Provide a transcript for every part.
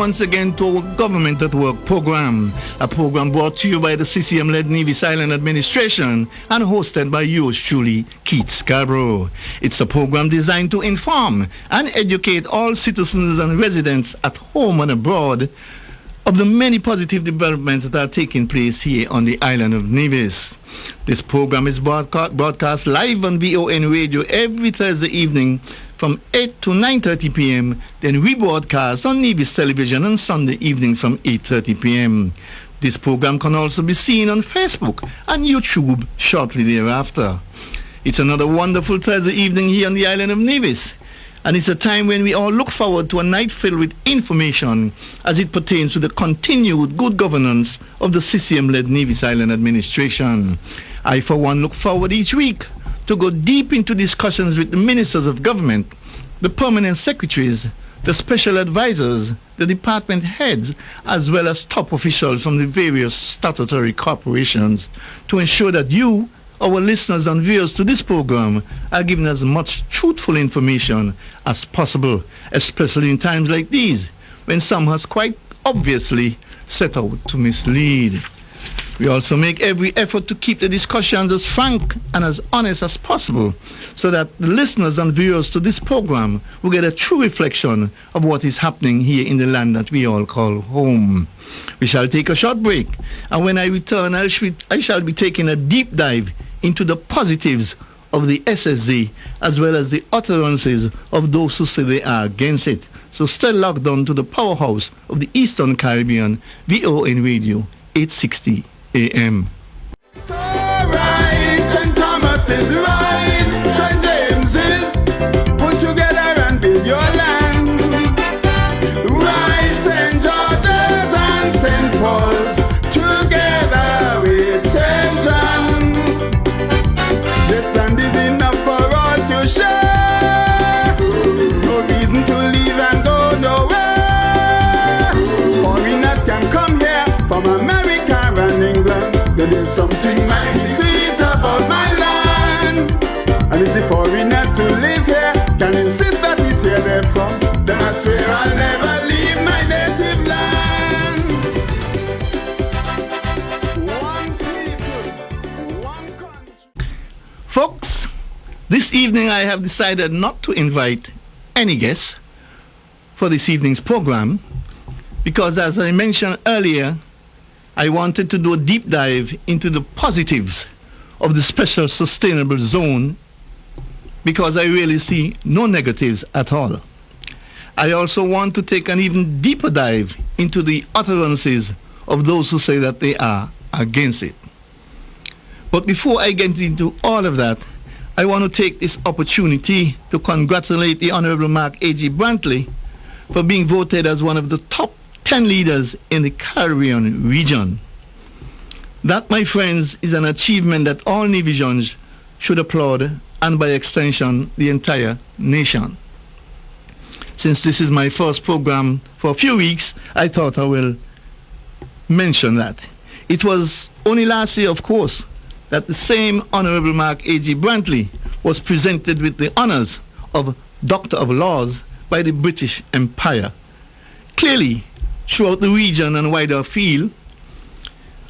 once again to our Government at Work program, a program brought to you by the CCM-led Nevis Island Administration and hosted by yours truly, Keith Scarborough. It's a program designed to inform and educate all citizens and residents at home and abroad of the many positive developments that are taking place here on the island of Nevis. This program is broadcast live on VON Radio every Thursday evening from 8 to 9:30 p.m. Then we broadcast on Nevis Television on Sunday evenings from 8:30 p.m. This program can also be seen on Facebook and YouTube shortly thereafter. It's another wonderful Thursday evening here on the island of Nevis, and it's a time when we all look forward to a night filled with information as it pertains to the continued good governance of the CCM-led Nevis Island Administration. I, for one, look forward each week to go deep into discussions with the ministers of government, the permanent secretaries, the special advisors, the department heads, as well as top officials from the various statutory corporations to ensure that you, our listeners and viewers to this program, are given as much truthful information as possible, especially in times like these, when some has quite obviously set out to mislead. We also make every effort to keep the discussions as frank and as honest as possible so that the listeners and viewers to this program will get a true reflection of what is happening here in the land that we all call home. We shall take a short break, and when I return, I shall be taking a deep dive into the positives of the SSZ as well as the utterances of those who say they are against it. So stay locked on to the powerhouse of the Eastern Caribbean, VON Radio 860 AM. So right, St. Thomas is right, St. James is put together and build your land. Right, St. George's and St. Paul's together with St. John's. This land is enough for all to share. No reason to leave and go nowhere. Foreigners can come here from America and England. There is something mighty sweet about my land. And if the foreigners who live here can insist that it's here they're from, then I swear I'll never leave my native land. One people, one country. Folks, this evening I have decided not to invite any guests for this evening's program because, as I mentioned earlier, I wanted to do a deep dive into the positives of the special sustainable zone because I really see no negatives at all. I also want to take an even deeper dive into the utterances of those who say that they are against it. But before I get into all of that, I want to take this opportunity to congratulate the Honorable Mark A.G. Brantley for being voted as one of the top 10 leaders in the Caribbean region. That, my friends, is an achievement that all Nevisians should applaud, and by extension, the entire nation. Since this is my first program for a few weeks, I thought I will mention that. It was only last year, of course, that the same Honorable Mark A.G. Brantley was presented with the honors of Doctor of Laws by the British Empire. Clearly, throughout the region and wider field,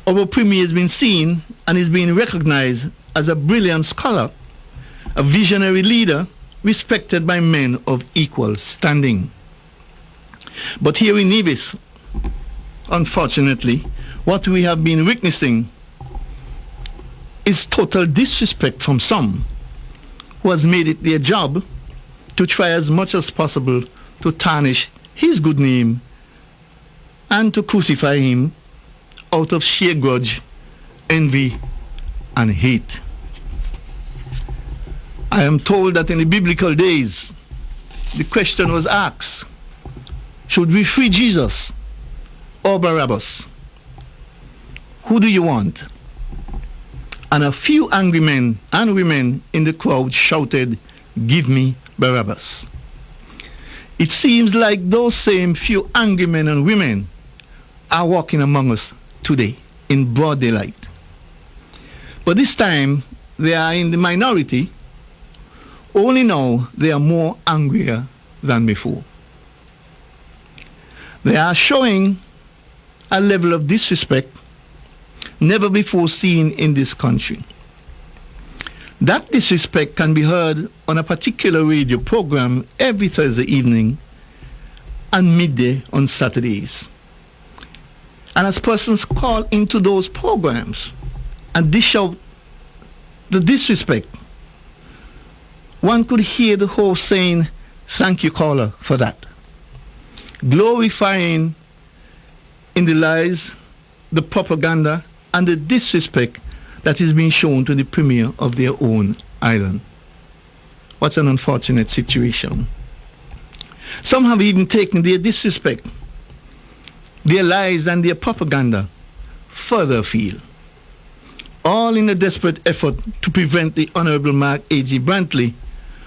our Premier has been seen and is being recognized as a brilliant scholar, a visionary leader, respected by men of equal standing. But here in Nevis, unfortunately, what we have been witnessing is total disrespect from some who has made it their job to try as much as possible to tarnish his good name and to crucify him out of sheer grudge, envy, and hate. I am told that in the biblical days, the question was asked, should we free Jesus or Barabbas? Who do you want? And a few angry men and women in the crowd shouted, give me Barabbas. It seems like those same few angry men and women are walking among us today in broad daylight. But this time they are in the minority. Only now they are more angrier than before. They are showing a level of disrespect never before seen in this country. That disrespect can be heard on a particular radio program every Thursday evening and midday on Saturdays. And as persons call into those programs and dish out the disrespect, one could hear the host saying, "Thank you, caller, for that," glorifying in the lies, the propaganda, and the disrespect that is being shown to the premier of their own island. What's an unfortunate situation. Some have even taken their disrespect, their lies, and their propaganda further afield, all in a desperate effort to prevent the Honorable Mark A.G. Brantley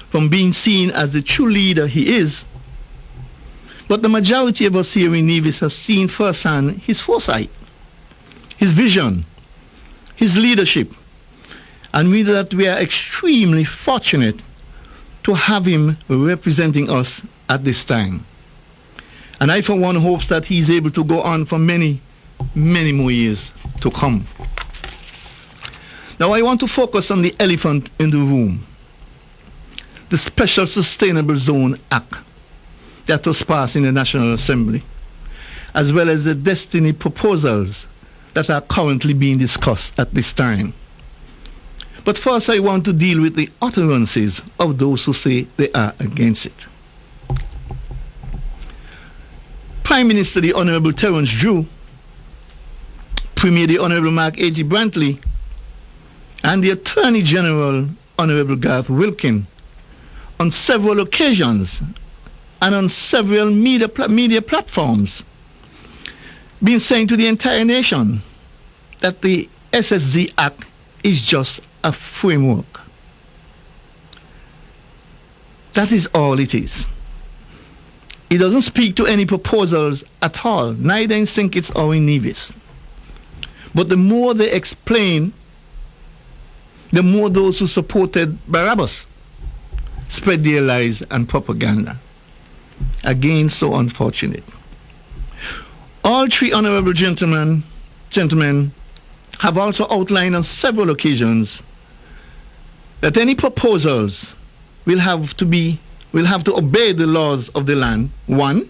from being seen as the true leader he is. But the majority of us here in Nevis has seen firsthand his foresight, his vision, his leadership, and we that we are extremely fortunate to have him representing us at this time. And I for one hopes that he is able to go on for many, many more years to come. Now I want to focus on the elephant in the room, the Special Sustainable Zone Act that was passed in the National Assembly, as well as the destiny proposals that are currently being discussed at this time. But first I want to deal with the utterances of those who say they are against it. Prime Minister the Honorable Terence Drew, Premier the Honorable Mark A.G. Brantley, and the Attorney General Honorable Garth Wilkin on several occasions and on several media platforms been saying to the entire nation that the SSZ Act is just a framework. That is all it is. It doesn't speak to any proposals at all, neither in St. Kitts or in Nevis. But the more they explain, the more those who supported Barabbas spread their lies and propaganda. Again, so unfortunate. All three honorable gentlemen have also outlined on several occasions that any proposals will have to obey the laws of the land, 1,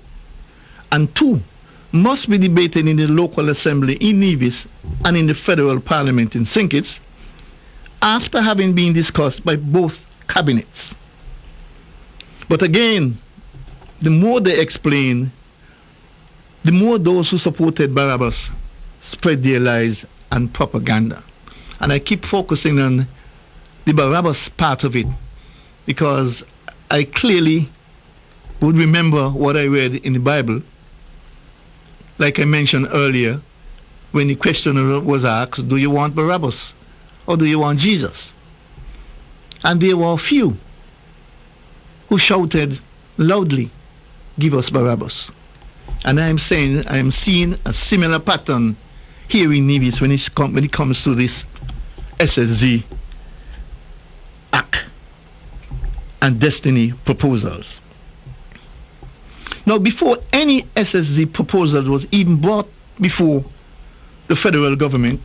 and 2, must be debated in the local assembly in Nevis and in the federal parliament in St. Kitts after having been discussed by both cabinets. But again, the more they explain, the more those who supported Barabbas spread their lies and propaganda. And I keep focusing on the Barabbas part of it because I clearly would remember what I read in the Bible, like I mentioned earlier, when the question was asked, do you want Barabbas or do you want Jesus? And there were a few who shouted loudly, give us Barabbas. And I am seeing a similar pattern here in Nevis when it comes to this SSZ Act and destiny proposals. Now, before any SSZ proposal was even brought before the federal government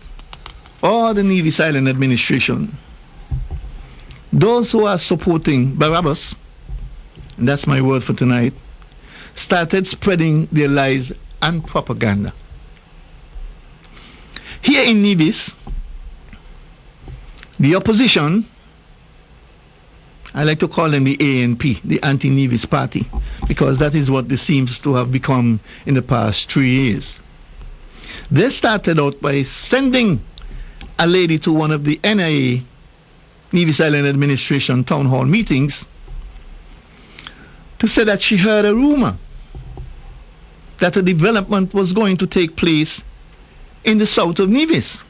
or the Nevis Island administration, those who are supporting Barabbas, and that's my word for tonight, started spreading their lies and propaganda. Here in Nevis, the opposition, I like to call them the ANP, the Anti-Nevis Party, because that is what this seems to have become in the past 3 years. They started out by sending a lady to one of the NIA, Nevis Island Administration town hall meetings, to say that she heard a rumor that a development was going to take place in the south of Nevis,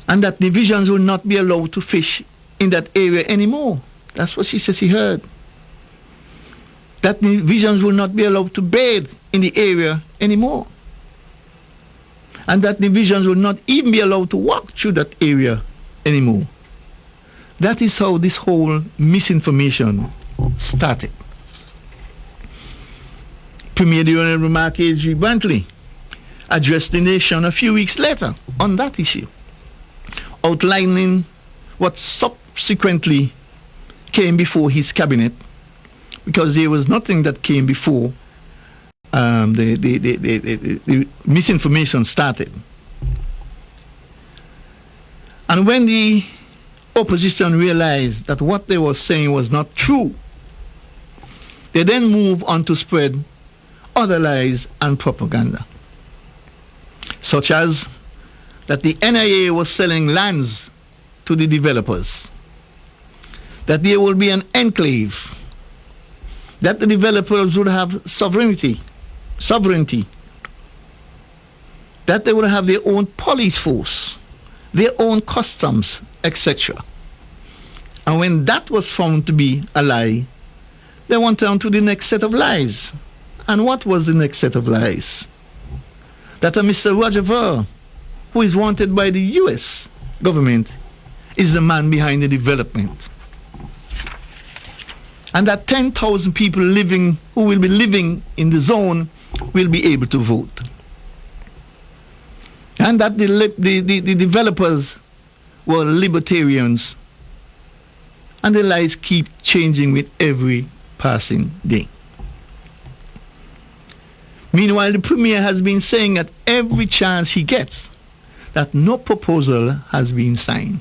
and that divisions will not be allowed to fish in that area anymore. That's what she says she heard. That divisions will not be allowed to bathe in the area anymore. And that divisions will not even be allowed to walk through that area anymore. That is how this whole misinformation started. Premier the Honorable Mark A.G. Brantley addressed the nation a few weeks later on that issue, outlining what subsequently came before his cabinet, because there was nothing that came before the misinformation started. And when the opposition realized that what they were saying was not true, they then moved on to spread other lies and propaganda, such as that the NIA was selling lands to the developers, that there will be an enclave, that the developers would have sovereignty, that they would have their own police force, their own customs, etc. And when that was found to be a lie, they went on to the next set of lies. And what was the next set of lies? That a Mr. Roger Ver, who is wanted by the US government, is the man behind the development. And that 10,000 people who will be living in the zone will be able to vote. And that the developers were libertarians. And the lies keep changing with every passing day. Meanwhile, the Premier has been saying at every chance he gets that no proposal has been signed.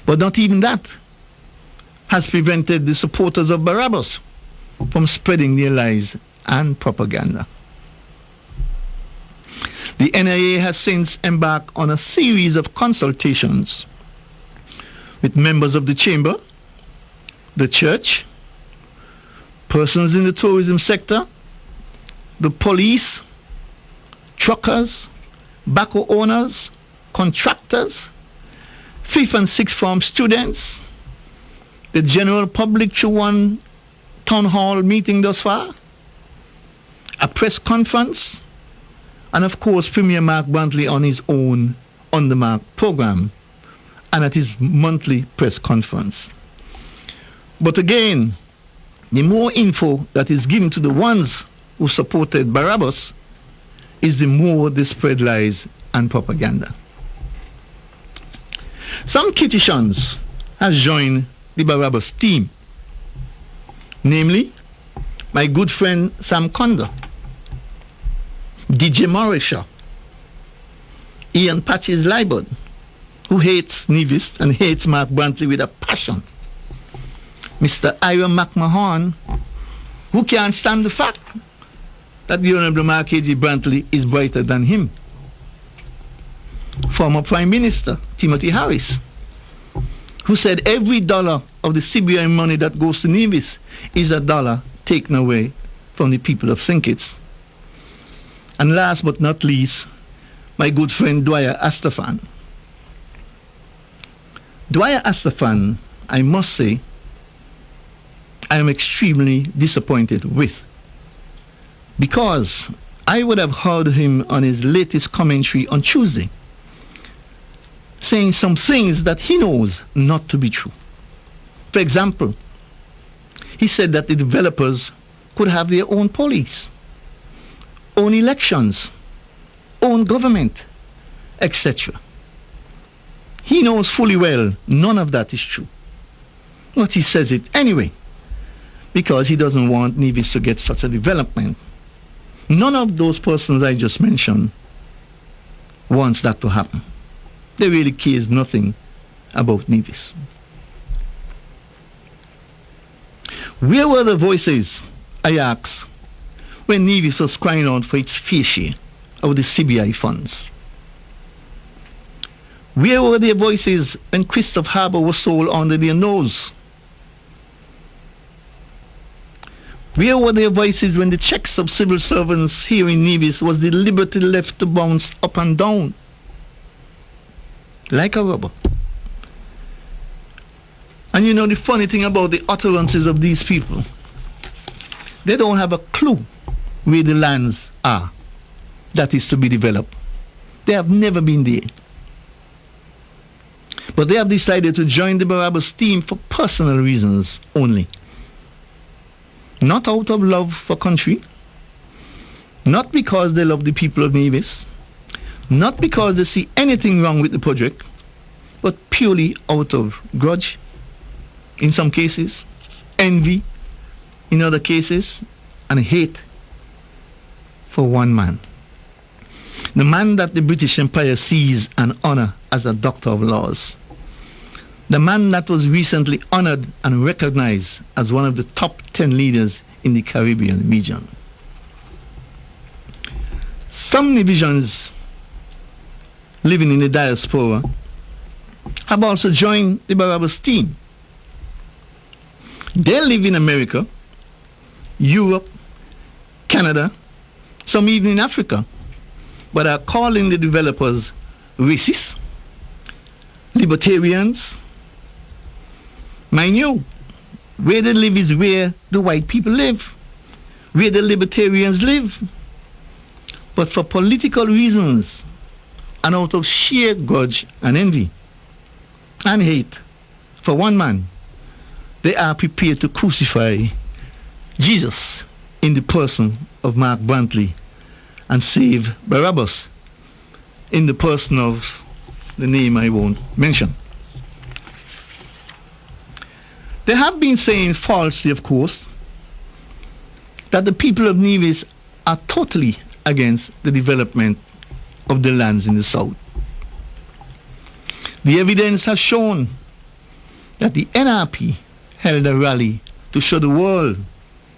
But not even that has prevented the supporters of Barabbas from spreading their lies and propaganda. The NIA has since embarked on a series of consultations with members of the chamber, the church, persons in the tourism sector, the police, truckers, backhoe owners, contractors, 5th and 6th form students, the general public through one town hall meeting thus far, a press conference, and of course Premier Mark Brantley on his own On the Mark program and at his monthly press conference. But again, the more info that is given to the ones who supported Barabbas is the more they spread lies and propaganda. Some Kittitians has joined the Barabbas team, namely my good friend Sam Conda, DJ Morisha, Ian Patches Libod, who hates Nevis and hates Mark Brantley with a passion, Mr. Ira McMahon, who can't stand the fact that the Honorable Mark A.G. Brantley is brighter than him, former Prime Minister Timothy Harris, who said every dollar of the CBI money that goes to Nevis is a dollar taken away from the people of St. Kitts. And last but not least, my good friend Dwyer Astafan. Dwyer Astafan, I must say, I am extremely disappointed with, because I would have heard him on his latest commentary on Tuesday saying some things that he knows not to be true. For example, he said that the developers could have their own police, own elections, own government, etc. He knows fully well none of that is true. But he says it anyway, because he doesn't want Nevis to get such a development. None of those persons I just mentioned wants that to happen. They really cares nothing about Nevis. Where were the voices, I ask, when Nevis was crying out for its fair share of the CBI funds? Where were their voices when Christoph Harbour was sold under their nose? Where were their voices when the checks of civil servants here in Nevis was deliberately left to bounce up and down like a rubber? And you know the funny thing about the utterances of these people, they don't have a clue where the lands are that is to be developed. They have never been there. But they have decided to join the Barabbas team for personal reasons only. Not out of love for country, Not because they love the people of Nevis, not because they see anything wrong with the project, but purely out of grudge in some cases, envy in other cases, and hate for one man. The man that the British Empire sees and honor as a doctor of laws. The man that was recently honored and recognized as one of the top 10 leaders in the Caribbean region. Some Nevisians living in the diaspora have also joined the Barabbas team. They live in America, Europe, Canada, some even in Africa, but are calling the developers racist, libertarians. Mind you, where they live is where the white people live, where the libertarians live. But for political reasons and out of sheer grudge and envy and hate for one man, they are prepared to crucify Jesus in the person of Mark Brantley and save Barabbas in the person of the name I won't mention. They have been saying falsely, of course, that the people of Nevis are totally against the development of the lands in the south. The evidence has shown that the NRP held a rally to show the world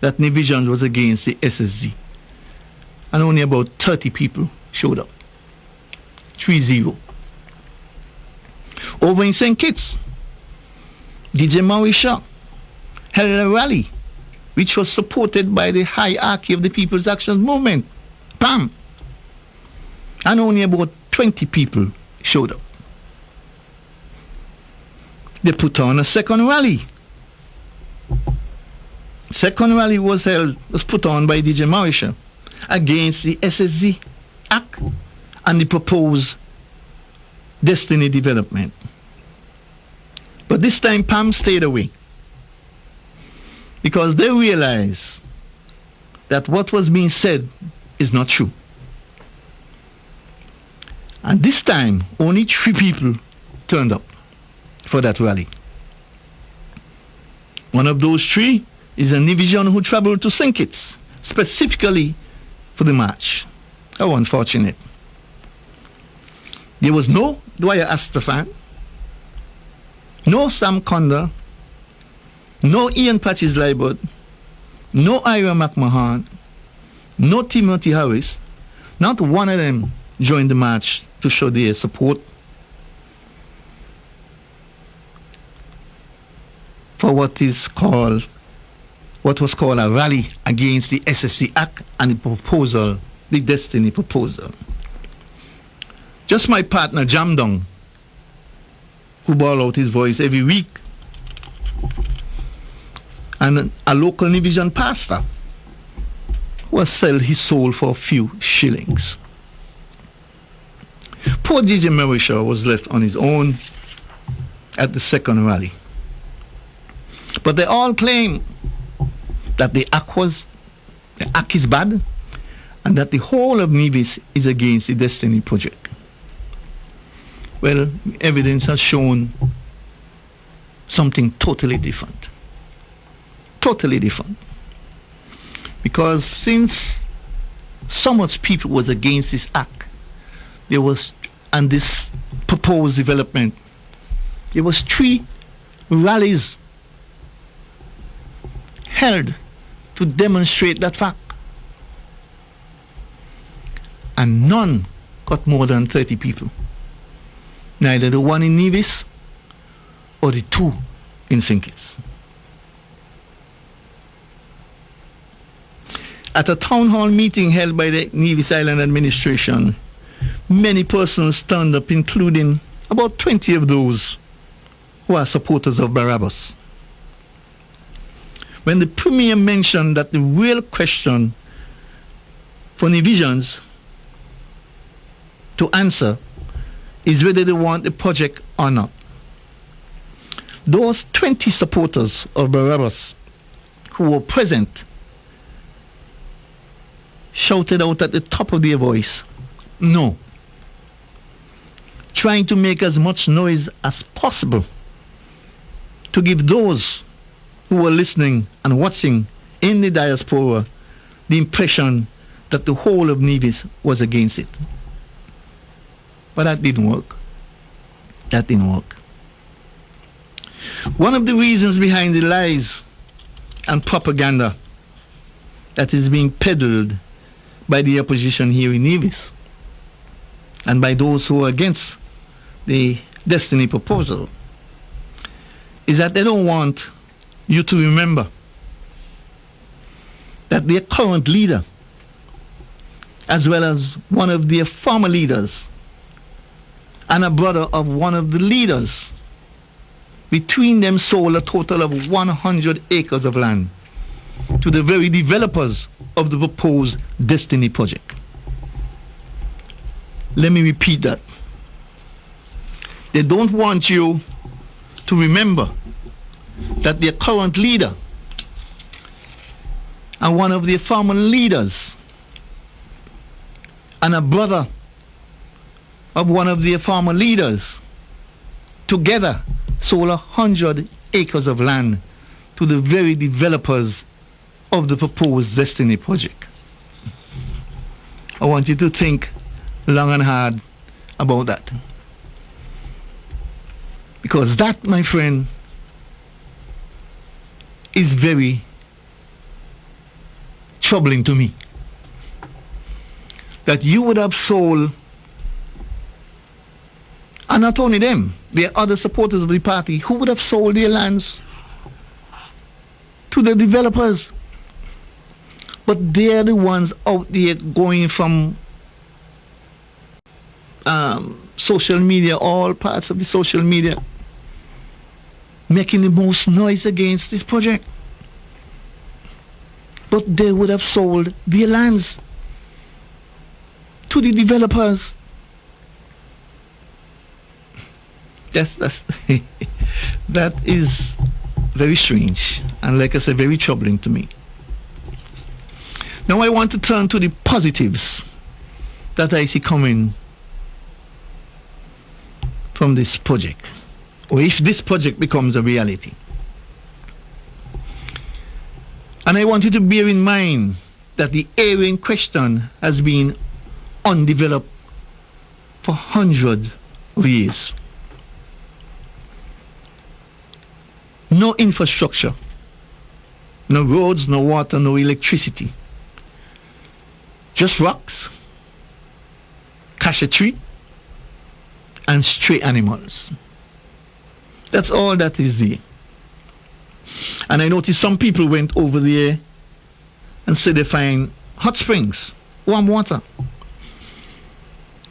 that Nevisians was against the SSD, and only about 30 people showed up. 3-0. Over in St. Kitts, DJ Mauritia held a rally which was supported by the hierarchy of the People's Action Movement, PAM, and only about 20 people showed up. They put on a second rally. Second rally was put on by DJ Mauritia against the SSD Act and the proposed Destiny Development. But this time PAM stayed away because they realized that what was being said is not true. And this time only 3 people turned up for that rally. One of those 3 is a Nevisian who traveled to St. Kitts specifically for the march. How unfortunate. There was no Dwyer Astafan, no Sam Conda, no Ian Patches Libert, no Ira McMahon, no Timothy Harris. Not one of them joined the march to show their support for what was called a rally against the SSC Act and the Destiny proposal. Just my partner Jamdong, who bawled out his voice every week, and a local Nevisian pastor who has sold his soul for a few shillings. Poor DJ Mauritia was left on his own at the second rally. But they all claim that the act is bad and that the whole of Nevis is against the Destiny Project. Well, evidence has shown something totally different. Totally different. Because since so much people was against this act, and this proposed development, there was 3 rallies held to demonstrate that fact. And none got more than 30 people. Neither the one in Nevis or the 2 in St. Kitts. At a town hall meeting held by the Nevis Island administration, many persons turned up, including about 20 of those who are supporters of Barabbas. When the Premier mentioned that the real question for Nevisians to answer is whether they want the project or not, those 20 supporters of Barabbas who were present shouted out at the top of their voice, no, trying to make as much noise as possible to give those who were listening and watching in the diaspora the impression that the whole of Nevis was against it. But that didn't work. That didn't work. One of the reasons behind the lies and propaganda that is being peddled by the opposition here in Nevis and by those who are against the Destiny proposal is that they don't want you to remember that their current leader, as well as one of their former leaders and a brother of one of the leaders, between them sold a total of 100 acres of land to the very developers of the proposed Destiny project. Let me repeat that. They don't want you to remember that their current leader and one of their former leaders and a brother of one of their former leaders together sold 100 acres of land to the very developers of the proposed Destiny project. I want you to think long and hard about that. Because that, my friend, is very troubling to me. That you would have sold, and not only them, there are other supporters of the party who would have sold their lands to the developers. But they're the ones out there going from social media, all parts of the social media, making the most noise against this project. But they would have sold their lands to the developers. That's that is very strange, and like I said, very troubling to me. Now I want to turn to the positives that I see coming from this project, or if this project becomes a reality. And I want you to bear in mind that the area in question has been undeveloped for hundreds of years. No infrastructure, no roads, no water, no electricity. Just rocks, cassia tree, and stray animals. That's all that is there. And I noticed some people went over there and said they find hot springs, warm water.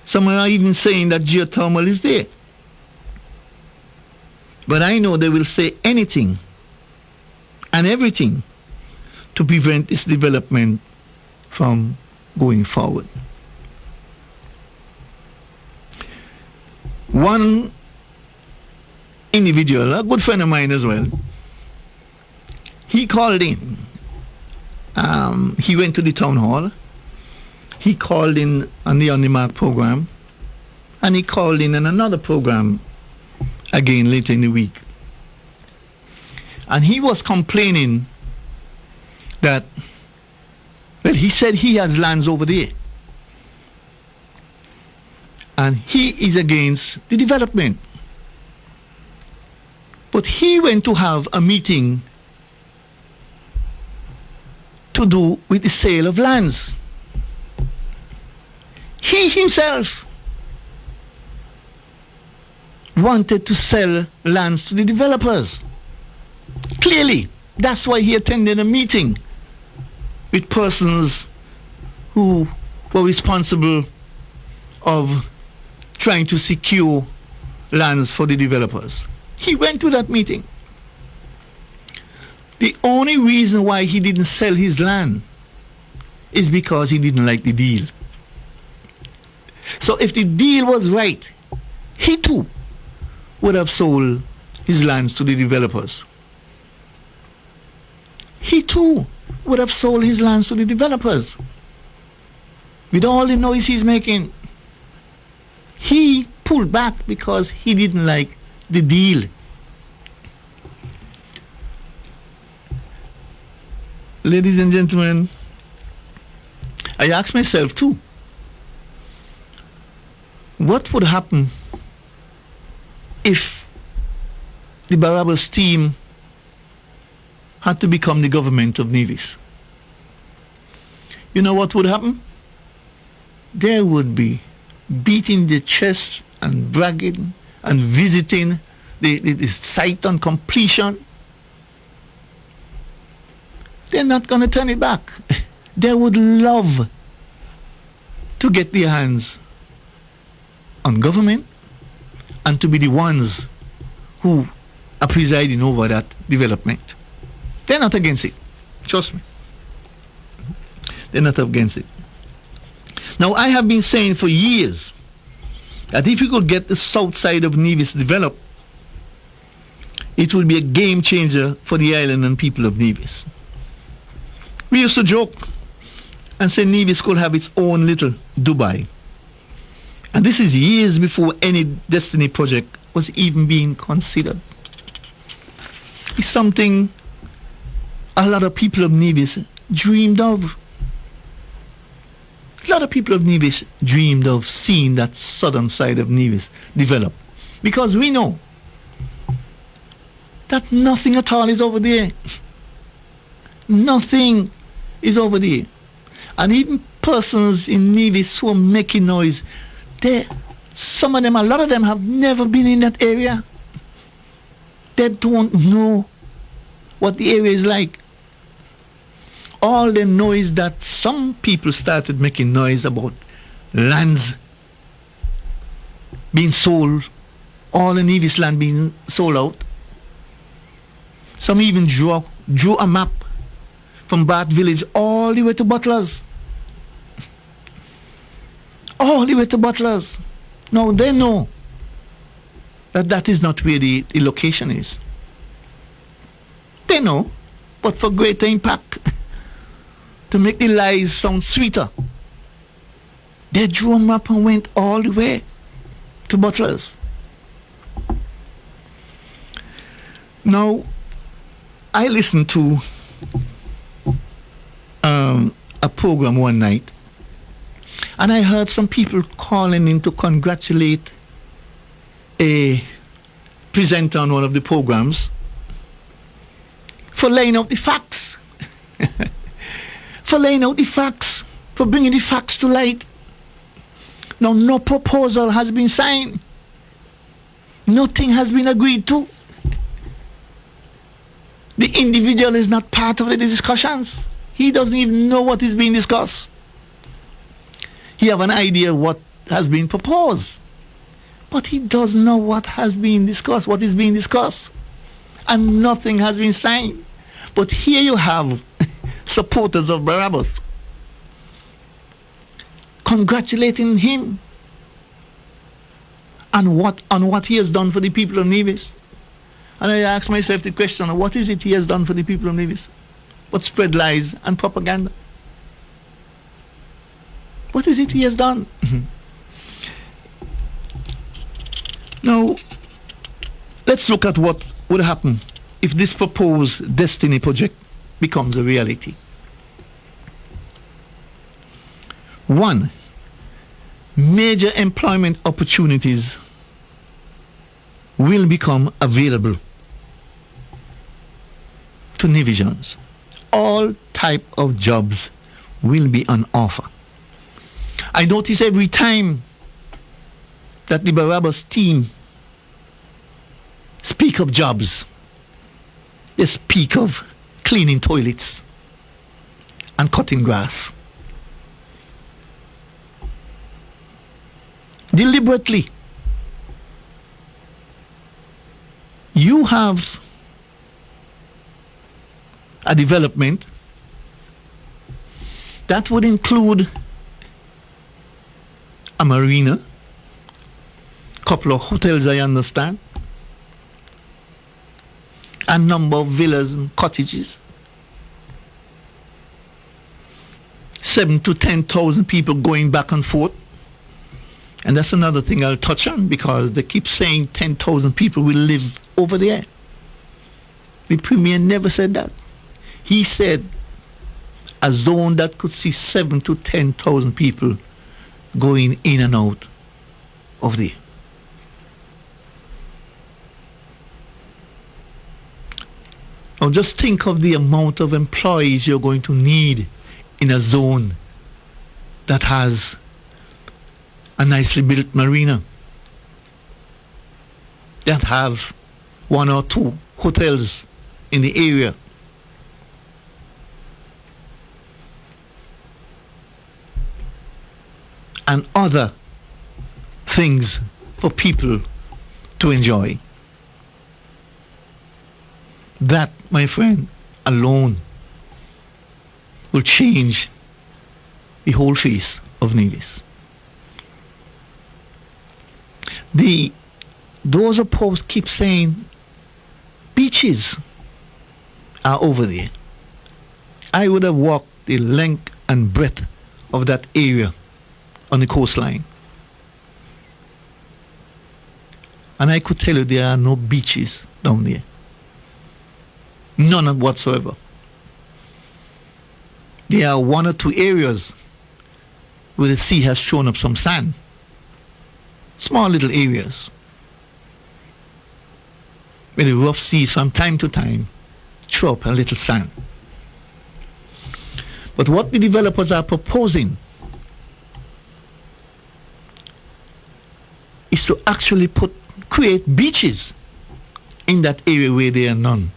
Some are even saying that geothermal is there. But I know they will say anything and everything to prevent this development from going forward. One individual, a good friend of mine as well, he called in. He went to the town hall. He called in on the On the Mark program. And he called in on another program again later in the week. And he was complaining that, well, he said he has lands over there. And he is against the development. But he went to have a meeting to do with the sale of lands. He himself wanted to sell lands to the developers. Clearly, that's why he attended a meeting with persons who were responsible of trying to secure lands for the developers. He went to that meeting. The only reason why he didn't sell his land is because he didn't like the deal. So if the deal was right, he too would have sold his lands to the developers. He too would have sold his lands to the developers. with all the noise he's making. He pulled back because he didn't like the deal. Ladies and gentlemen, I asked myself too, what would happen if the Barabbas team had to become the government of Nevis? You know what would happen? There would be beating the chest and bragging and visiting the site on completion. They're not going to turn it back. They would love to get their hands on government and to be the ones who are presiding over that development. They're not against it. Trust me. They're not against it. Now, I have been saying for years that if we could get the south side of Nevis developed, it would be a game changer for the island and people of Nevis. We used to joke and say Nevis could have its own little Dubai. And this is years before any Destiny project was even being considered. It's something a lot of people of Nevis dreamed of. A lot of people of Nevis dreamed of seeing that southern side of Nevis develop. Because we know that nothing at all is over there. Nothing is over there. And even persons in Nevis who are making noise, some of them, a lot of them have never been in that area. They don't know what the area is like. All they know is that some people started making noise about lands being sold, all the Nevis land being sold out. Some even drew a map from Bath Village all the way to Butlers. All the way to Butlers. Now they know that that is not where the location is. They know, but for greater impact, to make the lies sound sweeter, they drew a map and went all the way to Butlers. Now, I listened to a program one night, and I heard some people calling in to congratulate a presenter on one of the programs for laying out the facts. For laying out the facts, for bringing the facts to light. Now, no proposal has been signed. Nothing has been agreed to. The individual is not part of the discussions. He doesn't even know what is being discussed. He have an idea what has been proposed, but he doesn't know what has been discussed, what is being discussed, and nothing has been signed. But here you have supporters of Barabbas congratulating him on what he has done for the people of Nevis. And I ask myself the question, what is it he has done for the people of Nevis? But spread lies and propaganda. What is it he has done? Now, let's look at what would happen if this proposed Destiny project becomes a reality. 1, major employment opportunities will become available to Nevisians. All type of jobs will be on offer. I notice every time that the Barabbas team speak of jobs, they speak of cleaning toilets and cutting grass. Deliberately. You have a development that would include a marina, couple of hotels, I understand, a number of villas and cottages, 7 to 10,000 people going back and forth. And that's another thing I'll touch on, because they keep saying 10,000 people will live over there. The Premier never said that. He said a zone that could see 7 to 10,000 people going in and out of there. Now just think of the amount of employees you're going to need in a zone that has a nicely built marina, that have 1 or 2 hotels in the area. And other things for people to enjoy. That, my friend, alone will change the whole face of Nevis. Those opposed keep saying beaches are over there. I would have walked the length and breadth of that area on the coastline, and I could tell you there are no beaches down there. None whatsoever. There are 1 or 2 areas where the sea has thrown up some sand. Small little areas where the rough seas from time to time throw up a little sand. But what the developers are proposing is to actually create beaches in that area where there are none.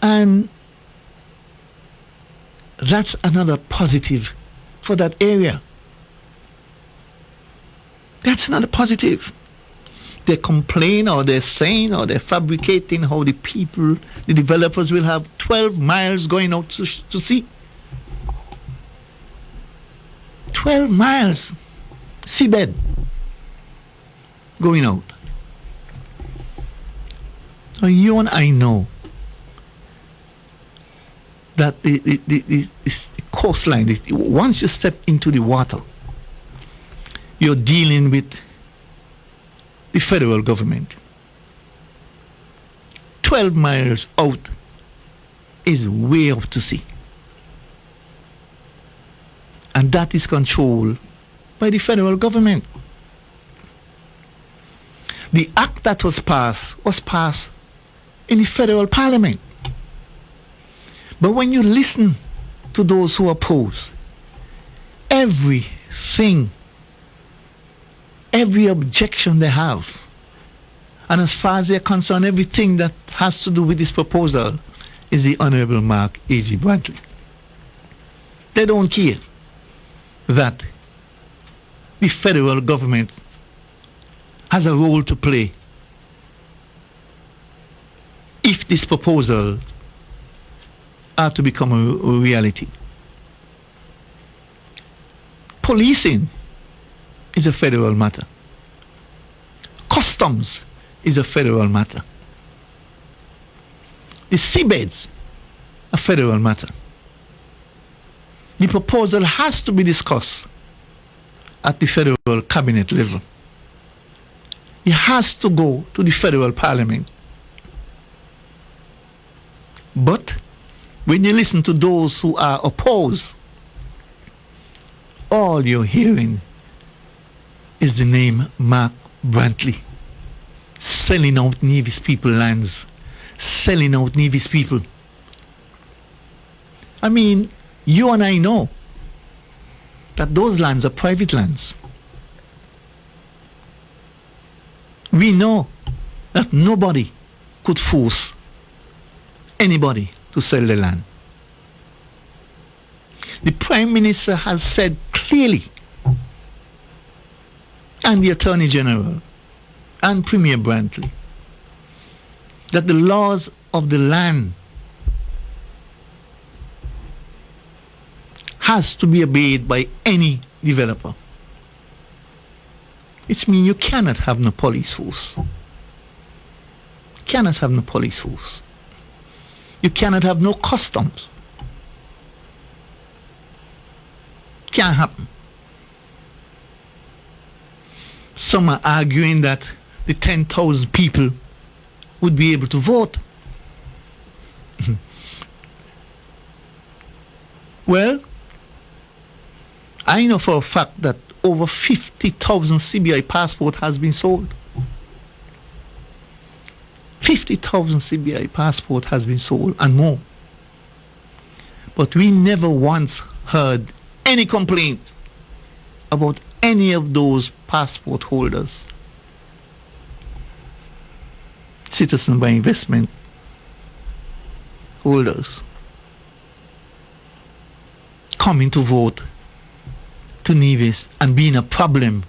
And that's another positive for that area. That's another positive. They complain, or they're saying, or they're fabricating how the developers will have 12 miles going out to sea. 12 miles seabed going out. Now you and I know that the coastline, once you step into the water, you're dealing with the federal government. 12 miles out is way out to sea. And that is controlled by the federal government. The act that was passed in the federal parliament. But when you listen to those who oppose, everything, every objection they have, and as far as they're concerned, everything that has to do with this proposal is the Honorable Mark A.G. Brantley. They don't care that the federal government has a role to play if this proposal are to become a reality. Policing is a federal matter. Customs is a federal matter. The seabeds, a federal matter. The proposal has to be discussed at the federal cabinet level. It has to go to the federal parliament. But when you listen to those who are opposed, all you're hearing is the name Mark Brantley, selling out Nevis people lands, selling out Nevis people. I mean, you and I know that those lands are private lands. We know that nobody could force anybody to sell the land. The Prime Minister has said clearly, and the Attorney General and Premier Brantley, that the laws of the land has to be obeyed by any developer. It means you cannot have no police force. Cannot have no police force. You cannot have no customs. Can't happen. Some are arguing that the 10,000 people would be able to vote. Well, I know for a fact that over 50,000 CBI passport has been sold. 50,000 CBI passport has been sold and more. But we never once heard any complaint about any of those passport holders, citizen by investment holders, coming to vote to Nevis and being a problem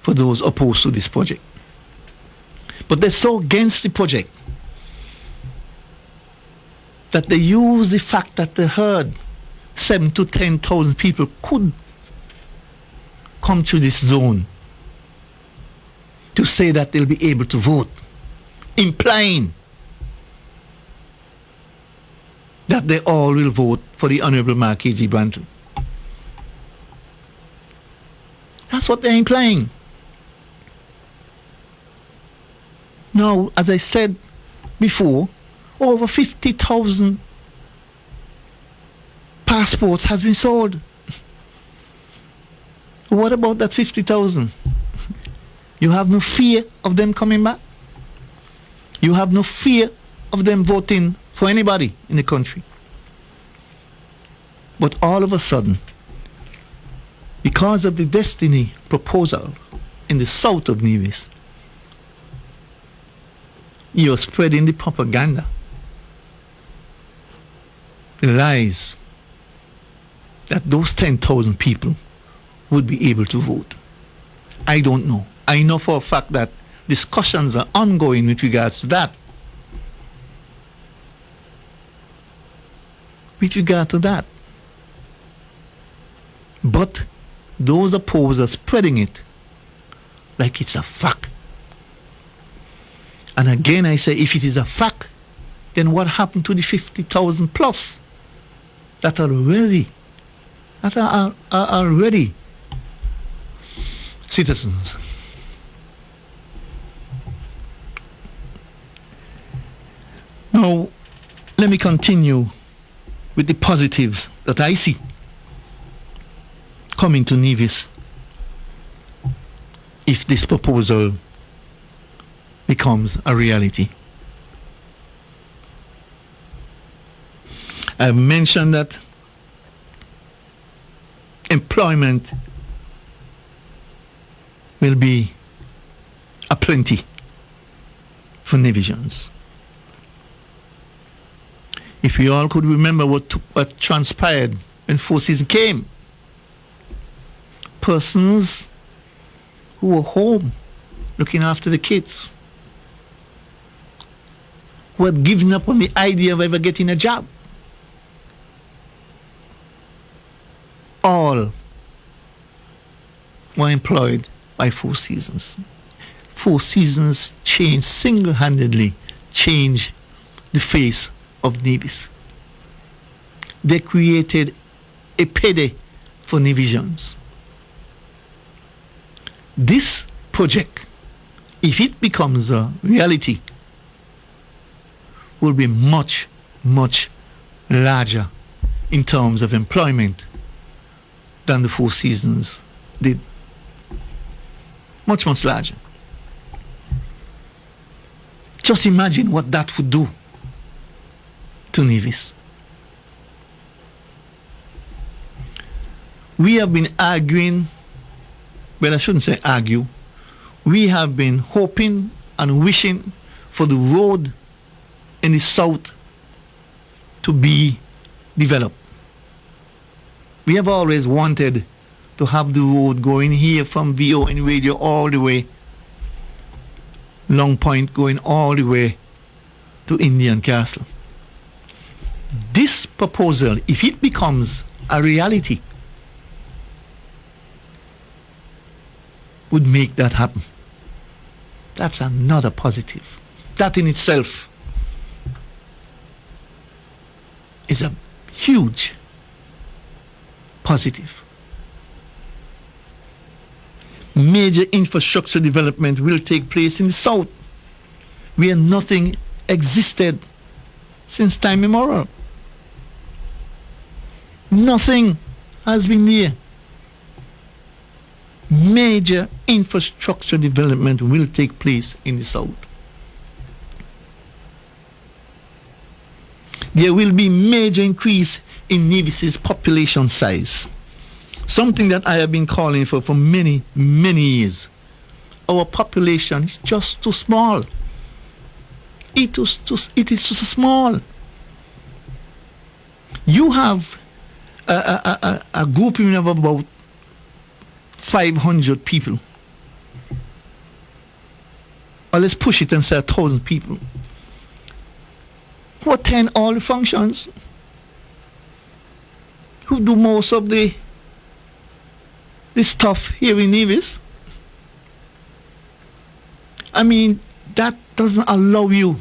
for those opposed to this project. But they're so against the project that they use the fact that they heard 7,000 to 10,000 people could come to this zone to say that they'll be able to vote, implying that they all will vote for the Honorable Mark A.G. Branton. That's what they're implying. Now, as I said before, over 50,000 passports has been sold. What about that 50,000? You have no fear of them coming back? You have no fear of them voting for anybody in the country? But all of a sudden, because of the Destiny proposal in the south of Nevis, you're spreading the propaganda, the lies, that those 10,000 people would be able to vote. I don't know. I know for a fact that discussions are ongoing with regards to that. With regard to that. But those opposed are spreading it like it's a fact. And again I say, if it is a fact, then what happened to the 50,000 plus that are already citizens? Now, let me continue with the positives that I see coming to Nevis if this proposal becomes a reality. I've mentioned that employment will be aplenty for Nevisians. If we all could remember what transpired when Four Seasons came, persons who were home looking after the kids, who had given up on the idea of ever getting a job, all were employed by Four Seasons. Four Seasons single-handedly changed the face of Nevis. They created a payday for Nevisians. This project, if it becomes a reality, will be much, much larger in terms of employment than the Four Seasons did. Much, much larger. Just imagine what that would do to Nevis. We have been arguing, well, I shouldn't say argue, we have been hoping and wishing for the road in the south to be developed. We have always wanted to have the road going here from VON Radio all the way, Long Point going all the way to Indian Castle. This proposal, if it becomes a reality, would make that happen. That's another positive. That in itself is a huge positive. Major infrastructure development will take place in the south, where nothing existed since time immemorial. Nothing has been there. Major infrastructure development will take place in the south. There will be major increase in Nevis's population size. Something that I have been calling for many, many years. Our population is just too small. It is too small. You have a group of about 500 people. Or let's push it and say 1,000 people who attend all the functions, who do most of the stuff here in Nevis. I mean, that doesn't allow you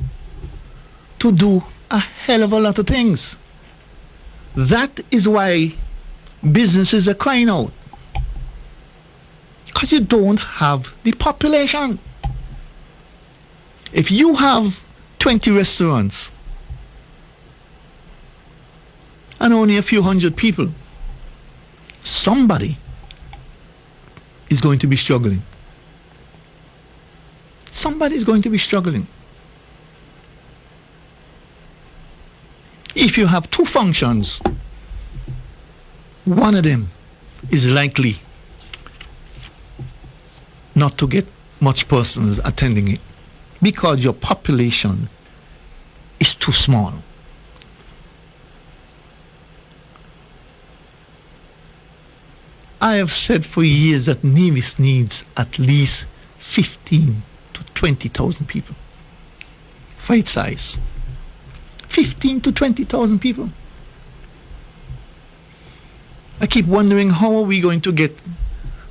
to do a hell of a lot of things. That is why businesses are crying out. Because you don't have the population. If you have 20 restaurants and only a few hundred people, somebody is going to be struggling. Somebody is going to be struggling. If you have 2 functions, one of them is likely not to get much persons attending it because your population is too small. I have said for years that Nevis needs at least 15 to 20,000 people for its size. 15 to 20,000 people. I keep wondering, how are we going to get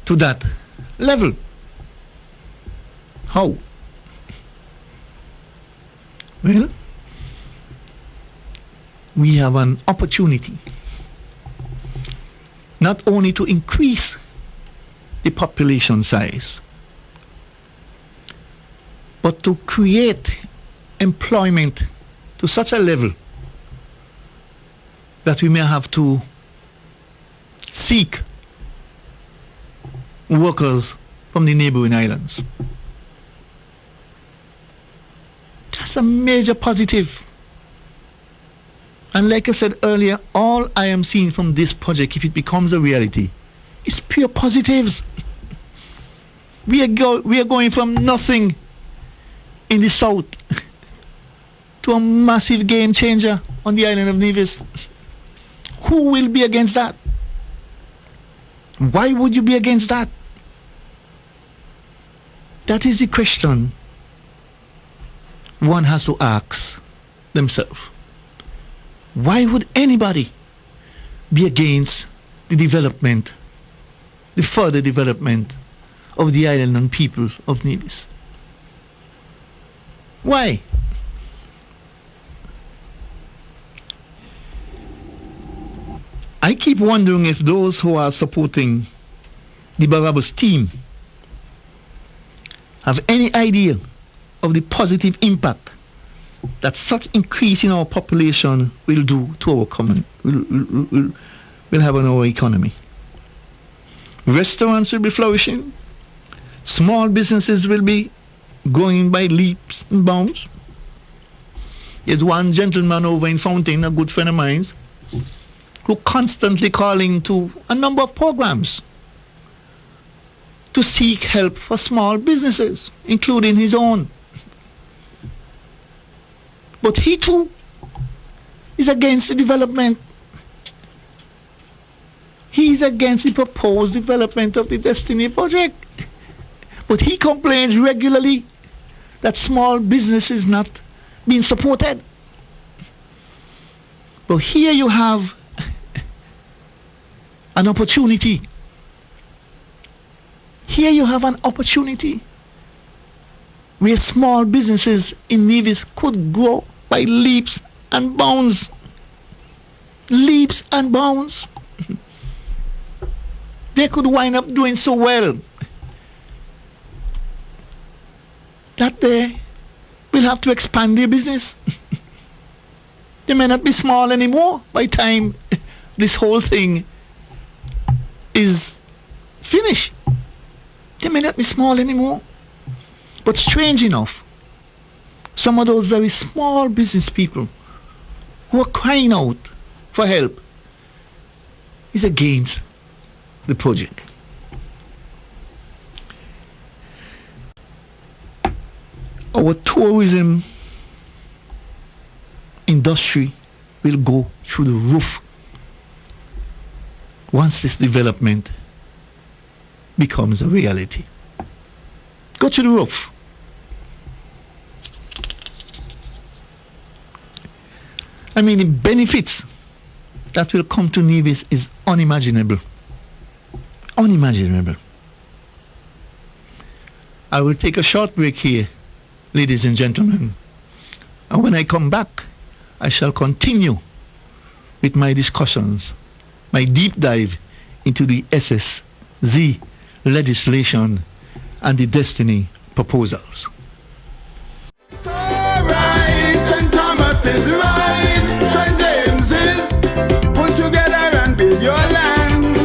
to that level? How? Well, we have an opportunity not only to increase the population size, but to create employment to such a level that we may have to seek workers from the neighboring islands. That's a major positive. And like I said earlier, all I am seeing from this project, if it becomes a reality, is pure positives. We are going from nothing in the south to a massive game changer on the island of Nevis. Who will be against that? Why would you be against that? That is the question one has to ask themselves. Why would anybody be against the development, the further development of the island and people of Nevis? Why? I keep wondering if those who are supporting the Barabbas team have any idea of the positive impact that such increase in our population will do to our common, will have on our economy. Restaurants will be flourishing. Small businesses will be growing by leaps and bounds. There's one gentleman over in Fountain, a good friend of mine, who constantly calling to a number of programs to seek help for small businesses, including his own. But he too is against the development. He is against the proposed development of the Destiny project. But he complains regularly that small business is not being supported. But here you have an opportunity. Here you have an opportunity where small businesses in Nevis could grow by leaps and bounds. leaps and bounds. They could wind up doing so well that they will have to expand their business. They may not be small anymore by the time this whole thing is finished. They may not be small anymore. But strange enough, some of those very small business people who are crying out for help is against the project. Our tourism industry will go through the roof once this development becomes a reality. Go to the roof. I mean, the benefits that will come to Nevis is unimaginable. Unimaginable. I will take a short break here, ladies and gentlemen. And when I come back, I shall continue with my discussions, my deep dive into the SSZ legislation and the Destiny proposals. So right, St. Thomas is right, St. James is put together and build your land.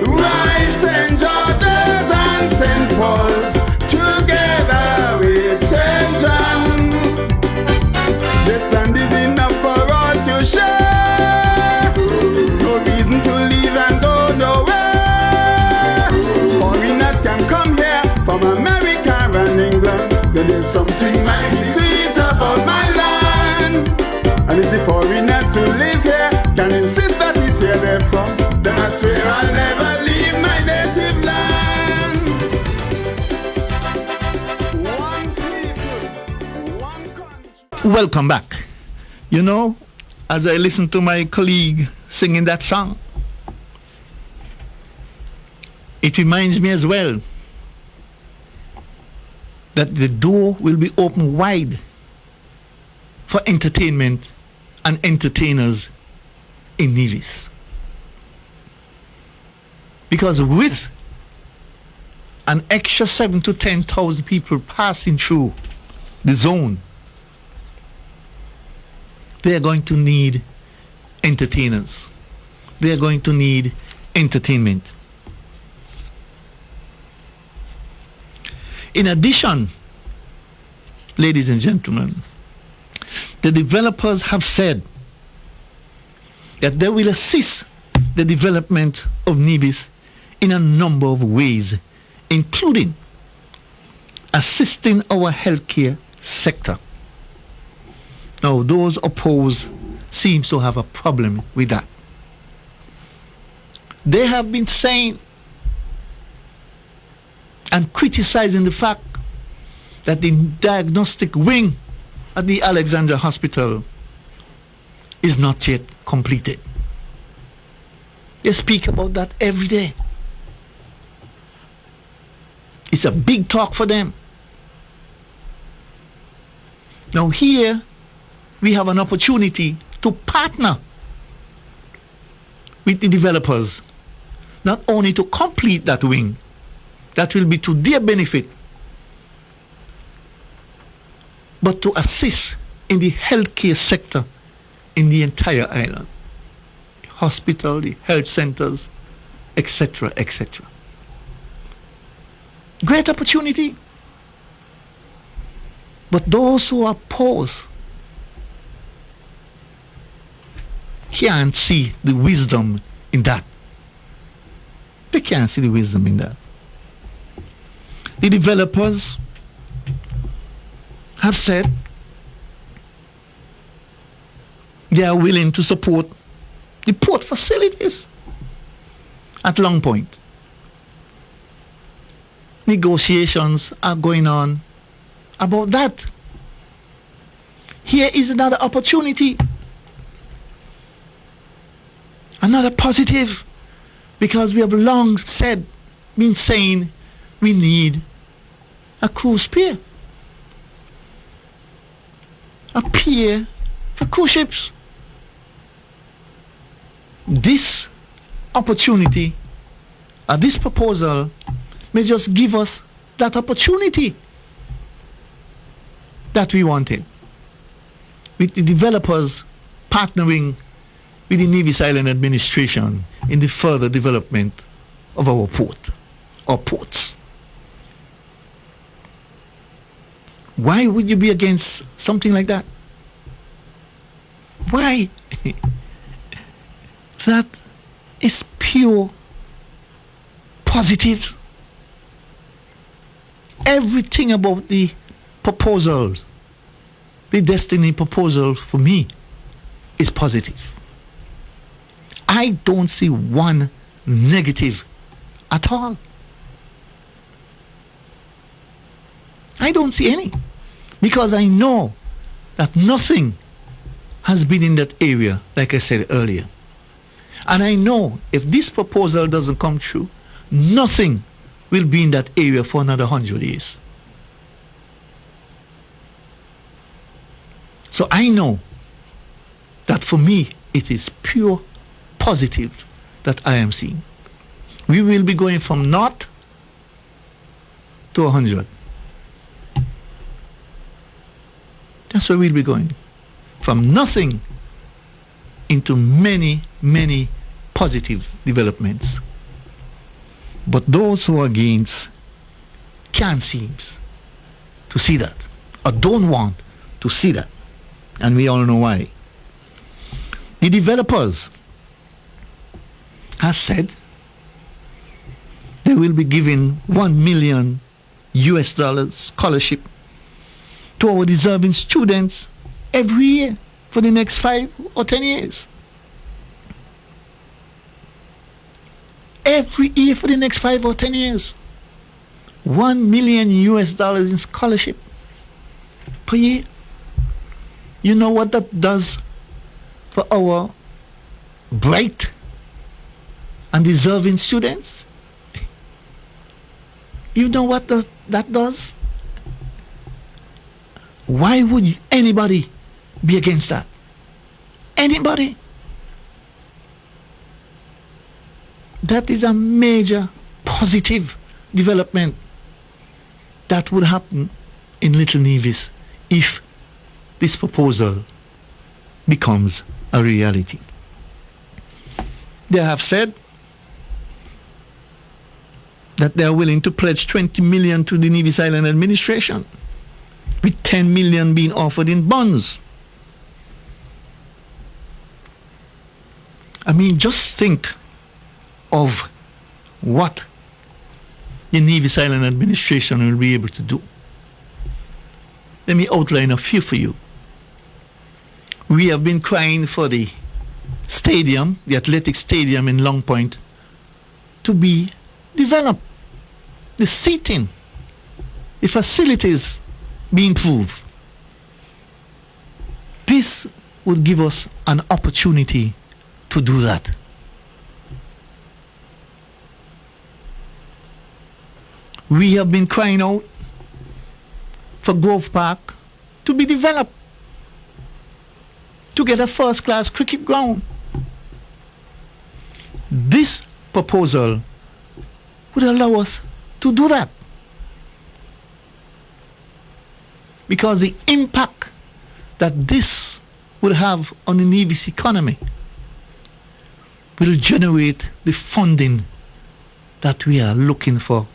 Right, St. George's and St. Paul's together with St. John's. This land is enough for all to share. No reason to leave and go nowhere. Foreigners can come here from America and England. There is something mighty sweet about my land. And if the foreigners who live here can insist that it's here they're from, then I swear I'll never leave my native land. One people, one country. Welcome back. You know, as I listen to my colleague singing that song, it reminds me as well that the door will be open wide for entertainment and entertainers in Nevis. Because with an extra 7,000 to 10,000 people passing through the zone, they are going to need entertainers. They are going to need entertainment. In addition, ladies and gentlemen, the developers have said that they will assist the development of Nevis in a number of ways, including assisting our healthcare sector. Now, those opposed seem to have a problem with that. They have been saying and criticizing the fact that the diagnostic wing at the Alexandra Hospital is not yet completed. They speak about that every day. It's a big talk for them. Now here, we have an opportunity to partner with the developers, not only to complete that wing, that will be to their benefit, but to assist in the healthcare sector in the entire island. The hospital, the health centers, etc., etc. Great opportunity. But those who are opposed can't see the wisdom in that. They can't see the wisdom in that. The developers have said they are willing to support the port facilities at Long Point. Negotiations are going on about that. Here is another opportunity, another positive, because we have long been saying we need a cruise pier, a pier for cruise ships. this opportunity, this proposal may just give us that opportunity that we wanted, with the developers partnering with the Nevis Island administration in the further development of our port or ports. Why would you be against something like that? Why? That is pure positive. Everything about the proposals, the destiny proposal for me is positive. I don't see one negative at all. I don't see any, because I know that nothing has been in that area, like I said earlier. And I know if this proposal doesn't come true, nothing will be in that area for another 100 years. So I know that for me, it is pure positive that I am seeing. We will be going from naught to 100. That's where we'll be going. From nothing into many, many positive developments. But those who are against can't seem to see that, or don't want to see that. And we all know why. The developers has said they will be giving $1 million scholarship to our deserving students every year for the next 5 or 10 years. Every year for the next 5 or 10 years. $1 million in scholarship per year. You know what that does for our bright and deserving students? You know what that does? Why would anybody be against that? Anybody? That is a major positive development that would happen in Little Nevis if this proposal becomes a reality. They have said that they are willing to pledge 20 million to the Nevis Island administration, with 10 million being offered in bonds. I mean, just think of what the Nevis Island administration will be able to do. Let me outline a few for you. We have been crying for the stadium, the athletic stadium in Long Point, to be developed. The seating, the facilities be improved. This would give us an opportunity to do that. We have been crying out for Grove Park to be developed, to get a first-class cricket ground. This proposal would allow us to do that, because the impact that this would have on the Nevis economy will generate the funding that we are looking for,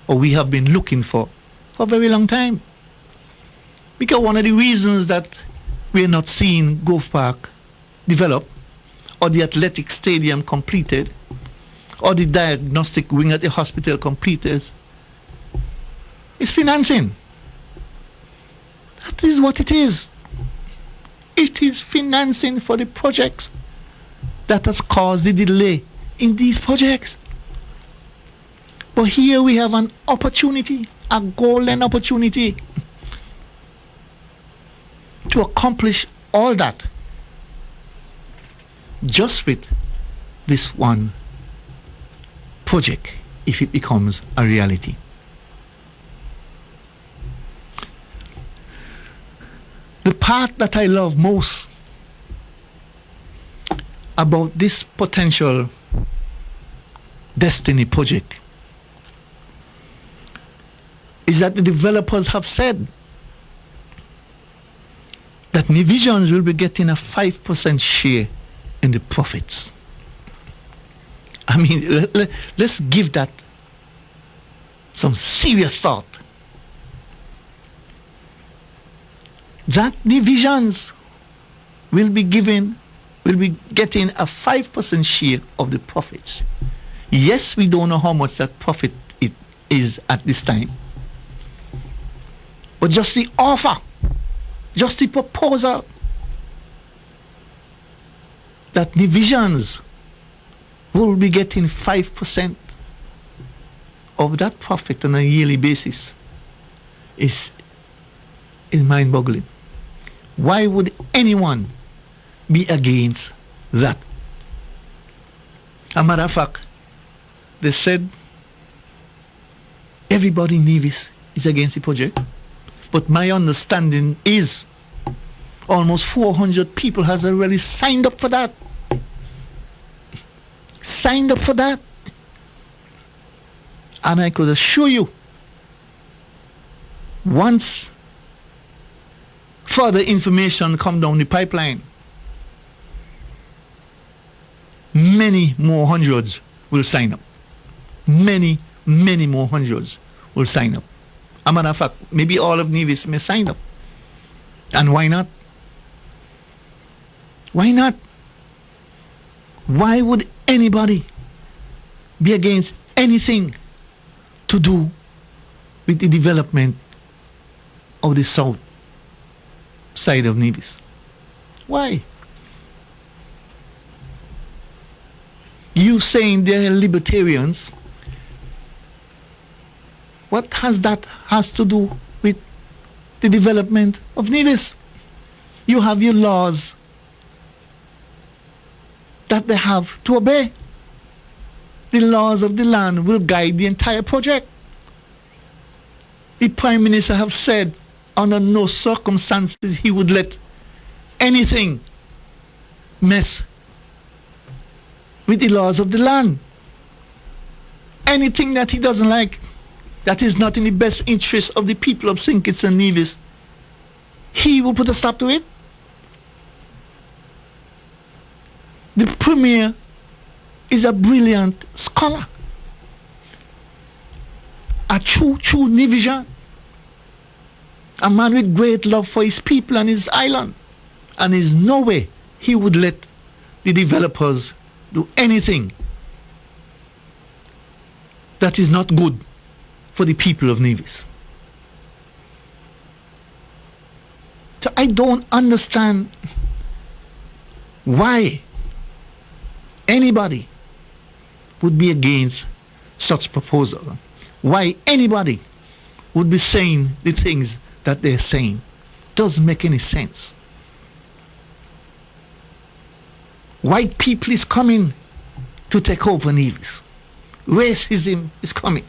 or we have been looking for a very long time. Because one of the reasons that we are not seeing Grove Park develop, or the athletic stadium completed, or the diagnostic wing at the hospital completed, is financing. That is what it is. It is financing for the projects that has caused the delay in these projects. But here we have an opportunity, a golden opportunity, to accomplish all that just with this one project, if it becomes a reality. The part that I love most about this potential Destiny project is that the developers have said that Nivisions will be getting a 5% share in the profits. I mean, let's give that some serious thought. That Nivisions will be getting a 5% share of the profits. Yes, we don't know how much that profit it is at this time. But just the offer, just the proposal that Nivisions will be getting 5% of that profit on a yearly basis is mind-boggling. Why would anyone be against that? A matter of fact, they said everybody in Nevis is against the project. But my understanding is almost 400 people has already signed up for that. Signed up for that. And I could assure you, once further information come down the pipeline, many more hundreds will sign up. Many more hundreds will sign up. As a matter of fact, maybe all of Nevis may sign up. And why not? Why not? Why would anybody be against anything to do with the development of the south side of Nevis? Why? You saying they're libertarians. What has to do with the development of Nevis? You have your laws that they have to obey. The laws of the land will guide the entire project. The Prime Minister have said under no circumstances he would let anything mess with the laws of the land. Anything that he doesn't like, that is not in the best interest of the people of St. Kitts and Nevis, he will put a stop to it. The Premier is a brilliant scholar, a true Nevisian, a man with great love for his people and his island, and there's no way he would let the developers do anything that is not good for the people of Nevis. So I don't understand why anybody would be against such proposal. Why anybody would be saying the things that they're saying. Doesn't make any sense. White people is coming to take over Nevis. Racism is coming.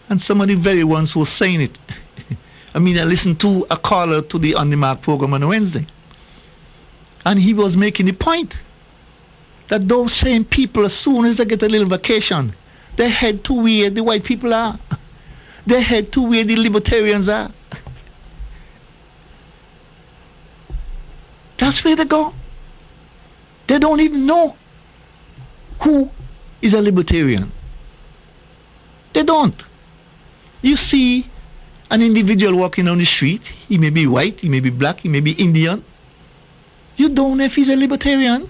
And some of the very ones who were saying it. I mean, I listened to a caller to the On The Mark program on a Wednesday. And he was making the point that those same people, as soon as they get a little vacation, they head to where the white people are. They head to where the libertarians are. That's where they go. They don't even know who is a libertarian. They don't. You see an individual walking on the street, he may be white, he may be black, he may be Indian. You don't know if he's a libertarian.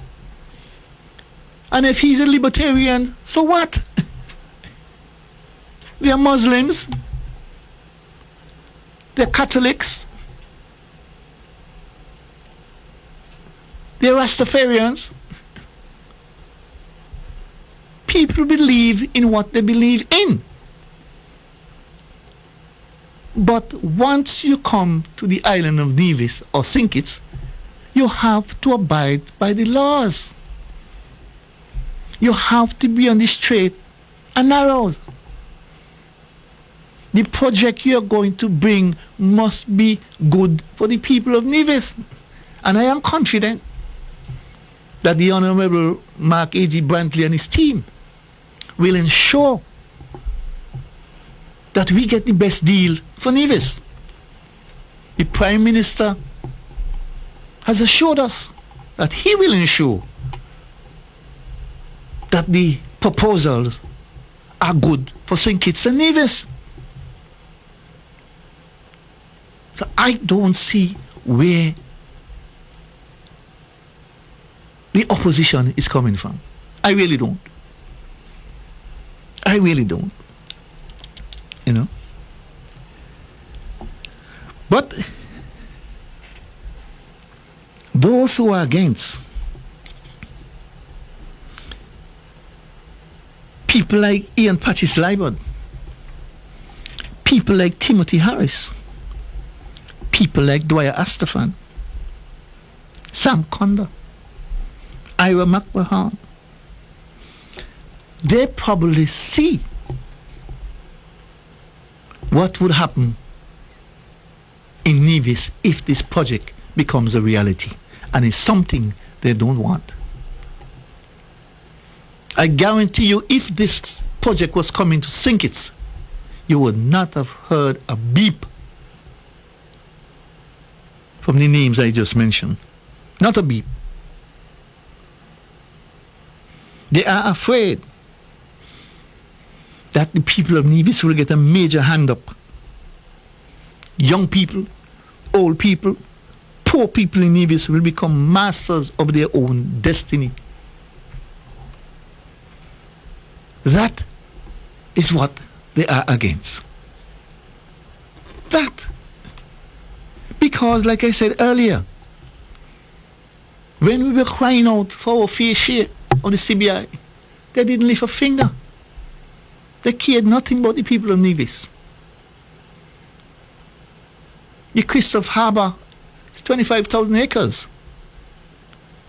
And if he's a libertarian, so what? They are Muslims. They're Catholics. They're Rastafarians. People believe in what they believe in. But once you come to the island of Nevis or St. Kitts, you have to abide by the laws. You have to be on the straight and narrow. The project you're going to bring must be good for the people of Nevis. And I am confident that the Honorable Mark A.G. Brantley and his team will ensure that we get the best deal for Nevis. The Prime Minister has assured us that he will ensure that the proposals are good for St. Kitts and Nevis. So I don't see where the opposition is coming from. I really don't. I really don't. You know? But those who are against, people like Ian Patchis Libod, people like Timothy Harris, people like Dwyer Astafan, Sam Conda, Ira McMahon, they probably see what would happen in Nevis if this project becomes a reality, and it's something they don't want. I guarantee you, if this project was coming to St. Kitts, you would not have heard a beep from the names I just mentioned. Not a beep. They are afraid that the people of Nevis will get a major hand up. Young people, old people, poor people in Nevis will become masters of their own destiny. That is what they are against. That. Because, like I said earlier, when we were crying out for our fair share of the CBI, they didn't lift a finger. They cared nothing about the people of Nevis. The Christoph Harbour is 25,000 acres.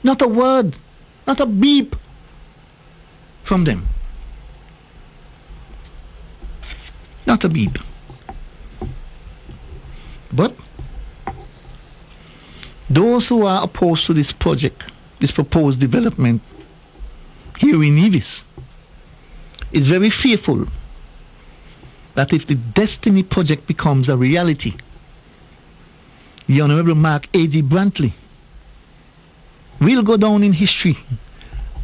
Not a word, not a beep from them. Not a beep. But those who are opposed to this project, this proposed development here in Nevis, is very fearful that if the Destiny project becomes a reality, the Honorable Mark A.G. Brantley will go down in history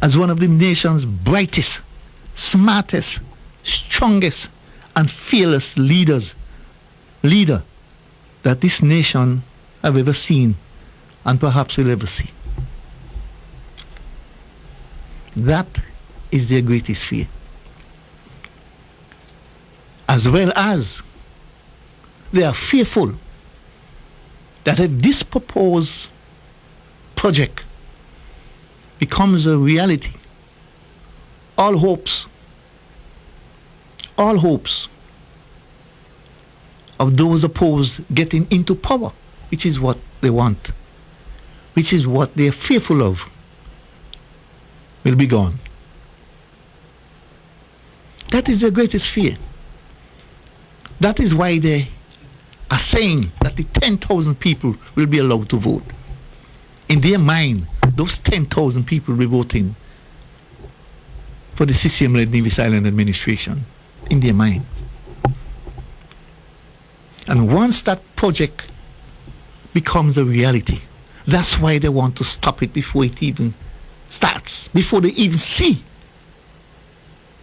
as one of the nation's brightest, smartest, strongest, and fearless leader that this nation have ever seen and perhaps will ever see. That is their greatest fear. As well as they are fearful that if this proposed project becomes a reality, all hopes of those opposed getting into power, which is what they want, which is what they are fearful of, will be gone. That is their greatest fear. That is why they are saying that the 10,000 people will be allowed to vote. In their mind, those 10,000 people will be voting for the CCM-led Nevis Island administration. In their mind. And once that project becomes a reality, that's why they want to stop it before it even starts, before they even see,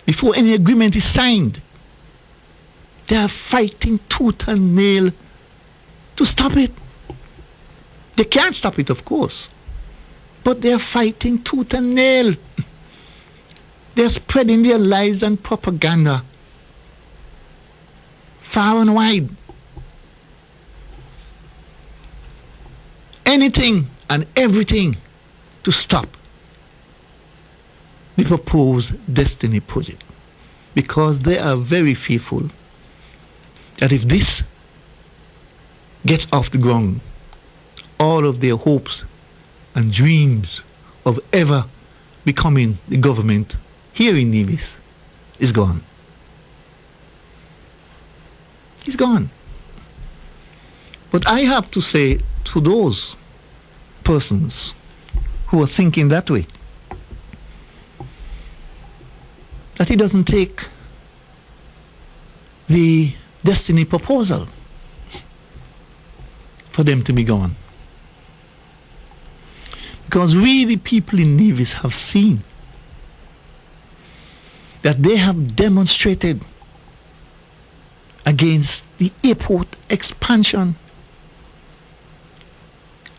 before any agreement is signed. They are fighting tooth and nail to stop it. They can't stop it, of course, but they are fighting tooth and nail. They are spreading their lies and propaganda far and wide. Anything and everything to stop the proposed Destiny project, because they are very fearful that if this gets off the ground, all of their hopes and dreams of ever becoming the government here in Nevis is gone. It's gone. But I have to say to those persons who are thinking that way, that he doesn't take the destiny proposal for them to be gone. Because we, the people in Nevis, have seen that they have demonstrated against the airport expansion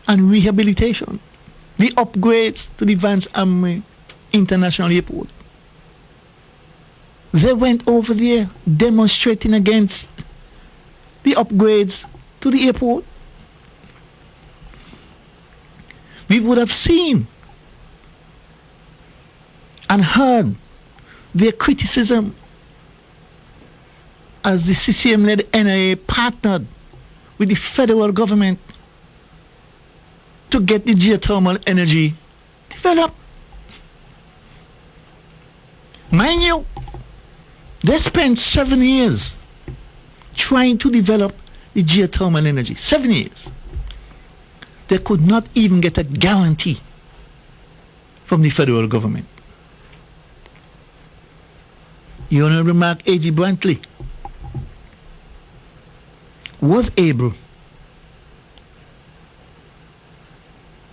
and rehabilitation, the upgrades to the Vance Amway International Airport. They went over there demonstrating against the upgrades to the airport. We would have seen and heard their criticism as the CCM-led NIA partnered with the federal government to get the geothermal energy developed. Mind you, they spent 7 years trying to develop the geothermal energy. 7 years. They could not even get a guarantee from the federal government. The Honorable Mark A.G. Brantley was able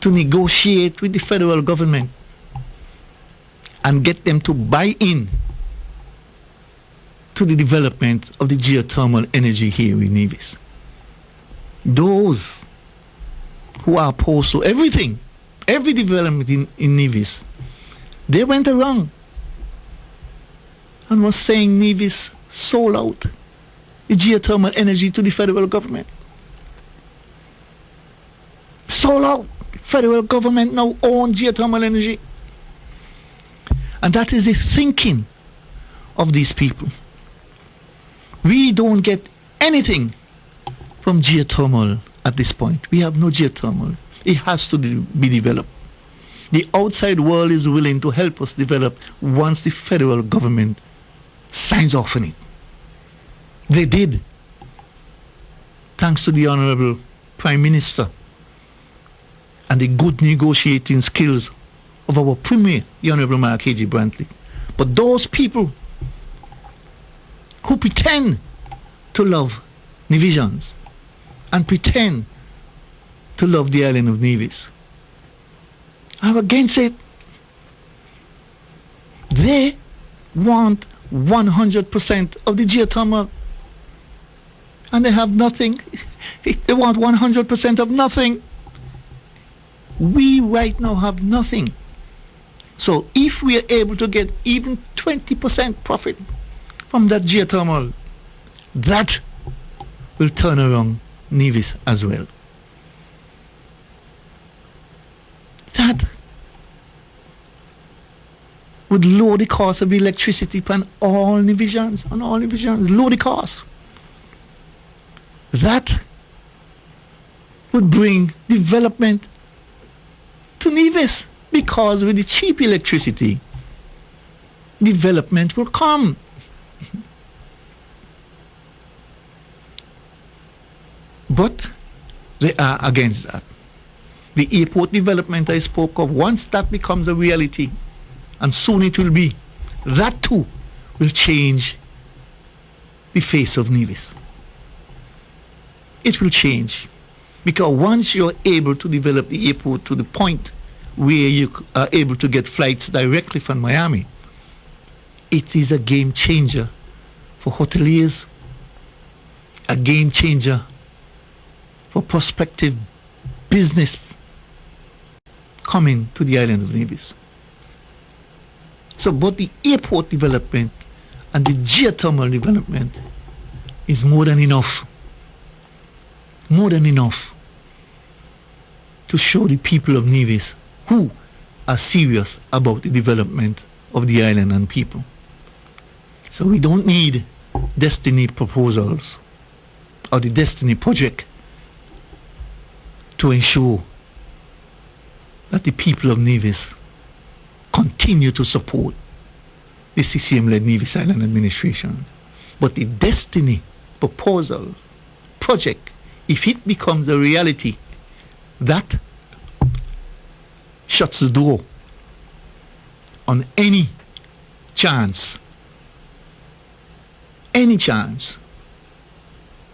to negotiate with the federal government and get them to buy in to the development of the geothermal energy here in Nevis. Those who are opposed to everything, every development in Nevis, they went around and was saying Nevis sold out the geothermal energy to the federal government. Sold out. Federal government now owns geothermal energy. And that is the thinking of these people. We don't get anything from geothermal at this point. We have no geothermal. It has to be developed. The outside world is willing to help us develop once the federal government signs off on it. They did. Thanks to the Honorable Prime Minister and the good negotiating skills of our Premier, the Honorable Mark A.G. Brantley. But those people who pretend to love Nevisians and pretend to love the island of Nevis are against it. They want 100% of the geothermal, and they have nothing. They want 100% of nothing. We right now have nothing. So if we are able to get even 20% profit from that geothermal, that will turn around Nevis as well. That would lower the cost of electricity on all Nevisians, lower the cost. That would bring development to Nevis, because with the cheap electricity, development will come. But they are against that. The airport development I spoke of, once that becomes a reality, and soon it will be, that too will change the face of Nevis. It will change. Because once you're able to develop the airport to the point where you are able to get flights directly from Miami, it is a game changer for hoteliers, a game changer for prospective business coming to the island of Nevis. So both the airport development and the geothermal development is more than enough. More than enough to show the people of Nevis who are serious about the development of the island and people. So we don't need destiny proposals or the destiny project to ensure that the people of Nevis continue to support the CCM-led Nevis Island Administration. But the destiny proposal project, if it becomes a reality, that shuts the door on any chance any chance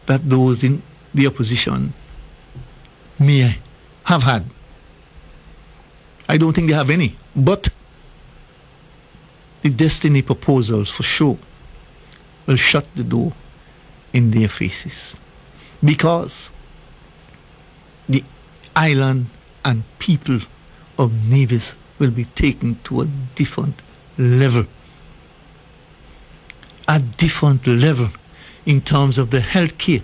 that those in the opposition may have had. I don't think they have any. But the Destiny proposals for sure will shut the door in their faces. Because the island and people of Nevis will be taken to a different level. A different level in terms of the health care.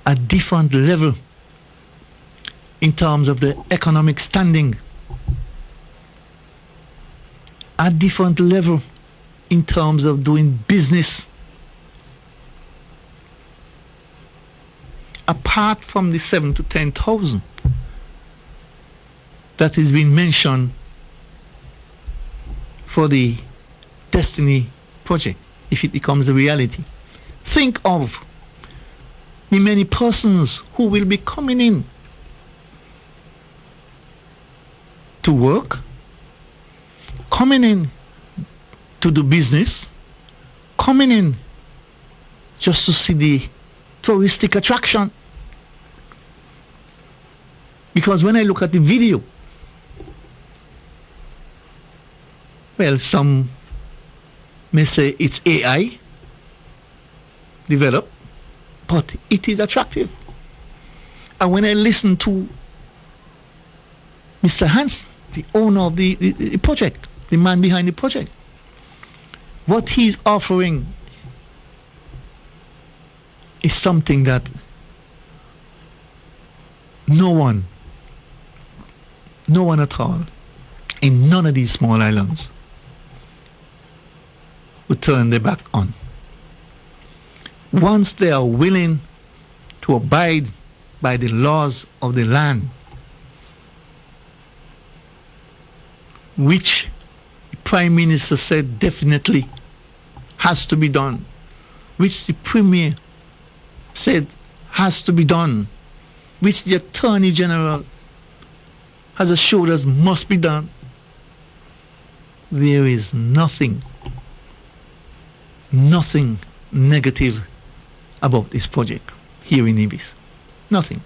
A different level in terms of the economic standing. A different level in terms of doing business. Apart from the 7 to 10,000 that has been mentioned for the Destiny project, if it becomes a reality, think of the many persons who will be coming in to work, coming in to do business, coming in just to see the touristic attraction. Because when I look at the video, well, some may say it's AI developed, but it is attractive. And when I listen to Mr. Hans, the owner of the project, the man behind the project, what he's offering is something that no one at all in none of these small islands would turn their back on. Once they are willing to abide by the laws of the land, which the Prime Minister said definitely has to be done, which the Premier said has to be done, which the Attorney General has assured us must be done, there is nothing negative about this project here in Nevis. Nothing.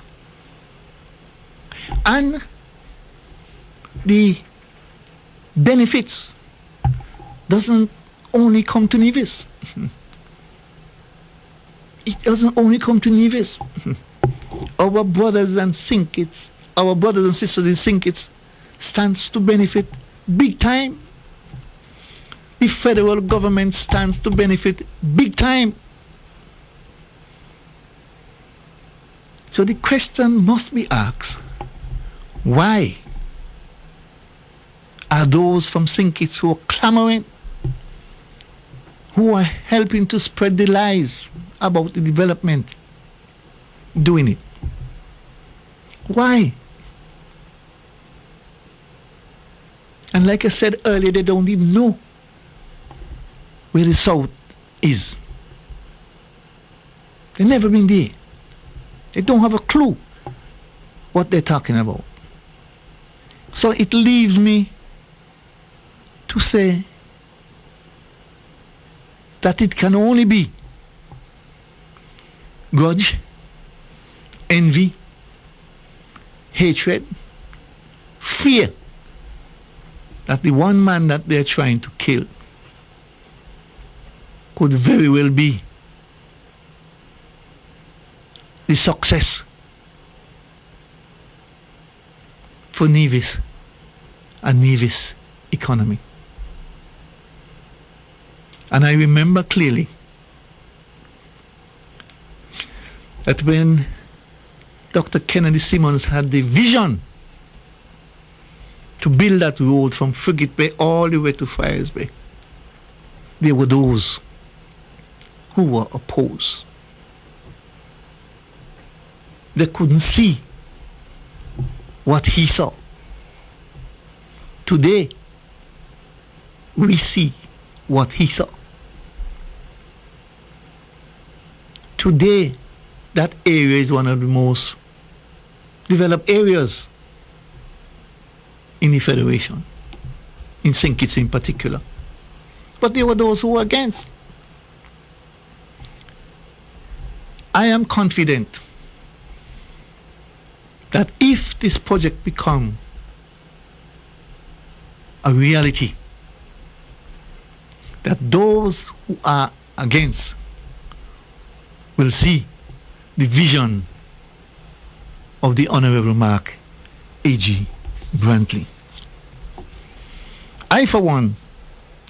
And the benefits doesn't only come to Nevis. It doesn't only come to Nevis. Our brothers and Sinkits, our brothers and sisters in Sinkits stands to benefit big time. The federal government stands to benefit big time. So the question must be asked, why are those from Sinkits who are clamoring, who are helping to spread the lies about the development, doing it? Why? And like I said earlier, they don't even know where the South is. They've never been there. They don't have a clue what they're talking about. So it leaves me to say that it can only be grudge, envy, hatred, fear that the one man that they're trying to kill could very well be the success for Nevis and Nevis economy. And I remember clearly that when Dr. Kennedy Simmons had the vision to build that road from Frigate Bay all the way to Friars Bay, there were those who were opposed. They couldn't see what he saw. Today, we see what he saw. Today, that area is one of the most developed areas in the Federation, in St. Kitts in particular. But there were those who were against. I am confident that if this project become a reality, that those who are against will see the vision of the Honorable Mark A.G. Brantley. I, for one,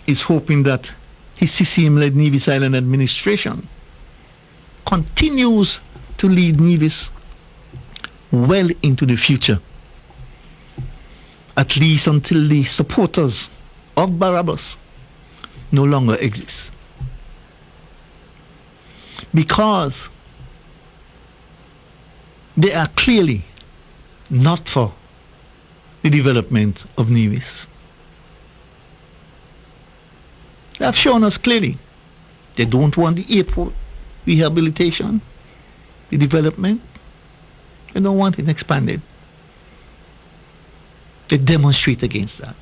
is hoping that his CCM-led Nevis Island administration continues to lead Nevis well into the future, at least until the supporters of Barabbas no longer exist. Because they are clearly not for the development of Nevis. They have shown us clearly they don't want the airport rehabilitation, the development. They don't want it expanded. They demonstrate against that.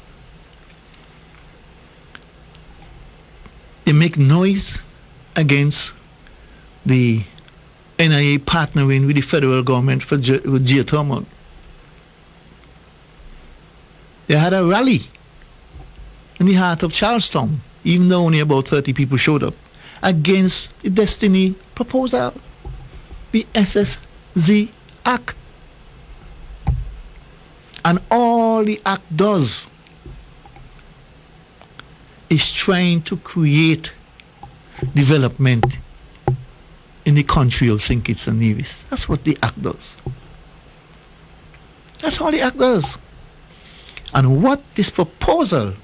They make noise against the NIA partnering with the federal government for geothermal. They had a rally in the heart of Charlestown, even though only about 30 people showed up, against the Destiny proposal, the SSZ Act. And all the Act does is trying to create development in the country of St. Kitts and Nevis. That's what the Act does. That's all the Act does. And what this proposal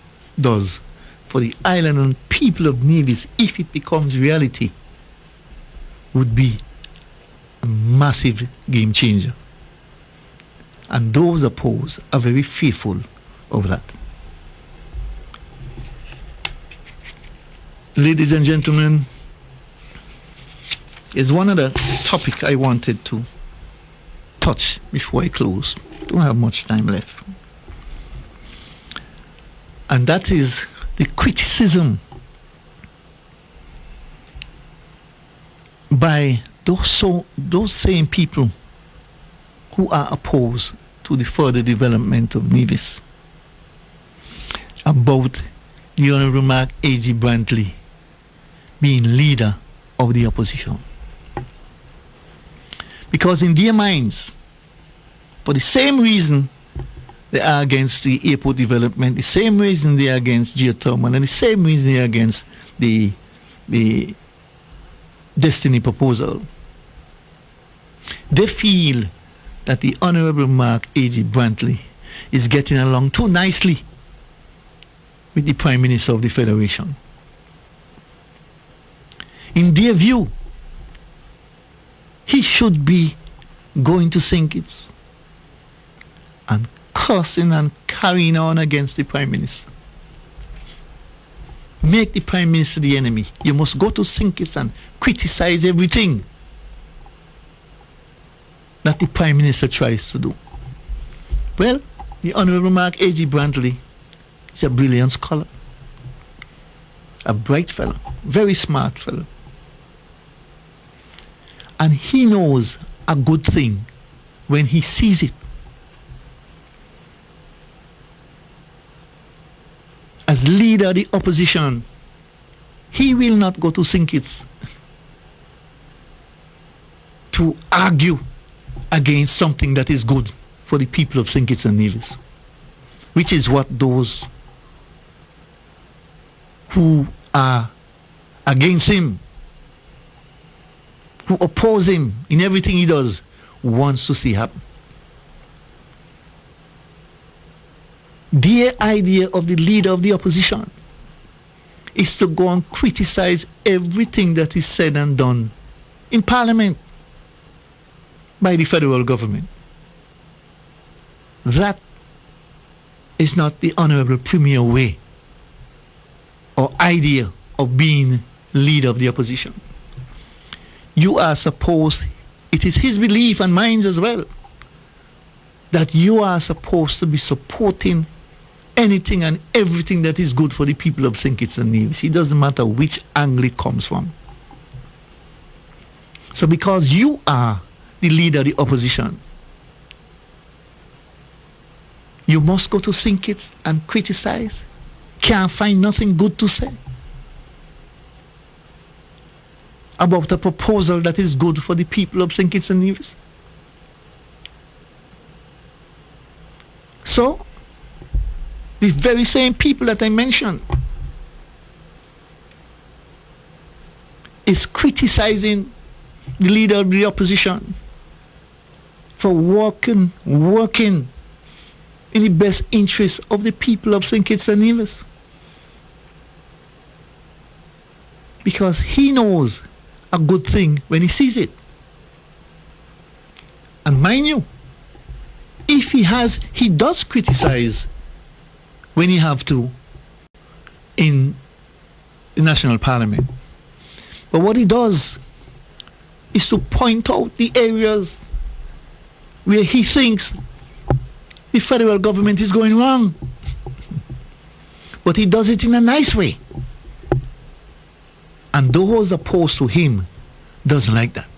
does for the island and people of Nevis, if it becomes reality, would be a massive game changer. And those opposed are very fearful of that. Ladies and gentlemen, is one other topic I wanted to touch before I close. Don't have much time left. And that is the criticism by those same people who are opposed to the further development of Nevis about the Honorable Mark A.G. Brantley being leader of the opposition. Because in their minds, for the same reason they are against the airport development, the same reason they are against geothermal, and the same reason they are against the Destiny proposal, they feel that the Honorable Mark A.G. Brantley is getting along too nicely with the Prime Minister of the Federation. In their view, he should be going to St. Kitts and cursing and carrying on against the Prime Minister. Make the Prime Minister the enemy. You must go to St. Kitts and criticize everything that the Prime Minister tries to do. Well, the Honorable Mark A.G. Brantley is a brilliant scholar, a bright fellow, very smart fellow. And he knows a good thing when he sees it. As leader of the opposition, he will not go to St. Kitts to argue against something that is good for the people of St. Kitts and Nevis, which is what those who are against him, who oppose him in everything he does, wants to see happen. Their idea of the leader of the opposition is to go and criticize everything that is said and done in Parliament by the federal government. That is not the honorable premier way or idea of being leader of the opposition. You are supposed, it is his belief and mine as well, that you are supposed to be supporting anything and everything that is good for the people of St. Kitts and Nevis. It doesn't matter which angle it comes from. So because you are the leader of the opposition, you must go to St. Kitts and criticize. Can't find nothing good to say about a proposal that is good for the people of St. Kitts and Nevis. So, the very same people that I mentioned is criticizing the leader of the opposition for working in the best interest of the people of St. Kitts and Nevis. Because he knows a good thing when he sees it. And mind you, if he does criticize when he have to in the National Parliament. But what he does is to point out the areas where he thinks the federal government is going wrong. But he does it in a nice way. And those opposed to him doesn't like that.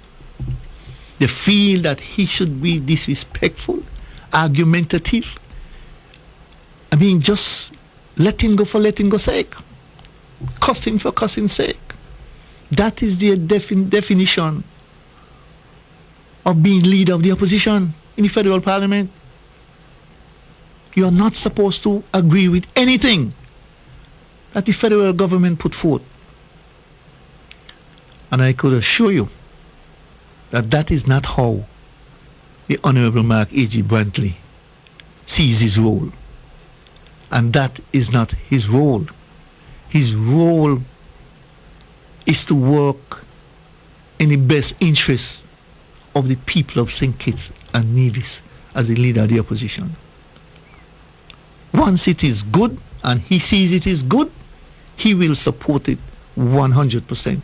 They feel that he should be disrespectful, argumentative. I mean, just letting go for letting go sake. Cussing for cussing sake. That is the definition of being leader of the opposition in the federal parliament. You are not supposed to agree with anything that the federal government put forth. And I could assure you that that is not how the Honorable Mark A.G. Brantley sees his role. And that is not his role. His role is to work in the best interest of the people of St. Kitts and Nevis as the leader of the opposition. Once it is good and he sees it is good, he will support it 100%.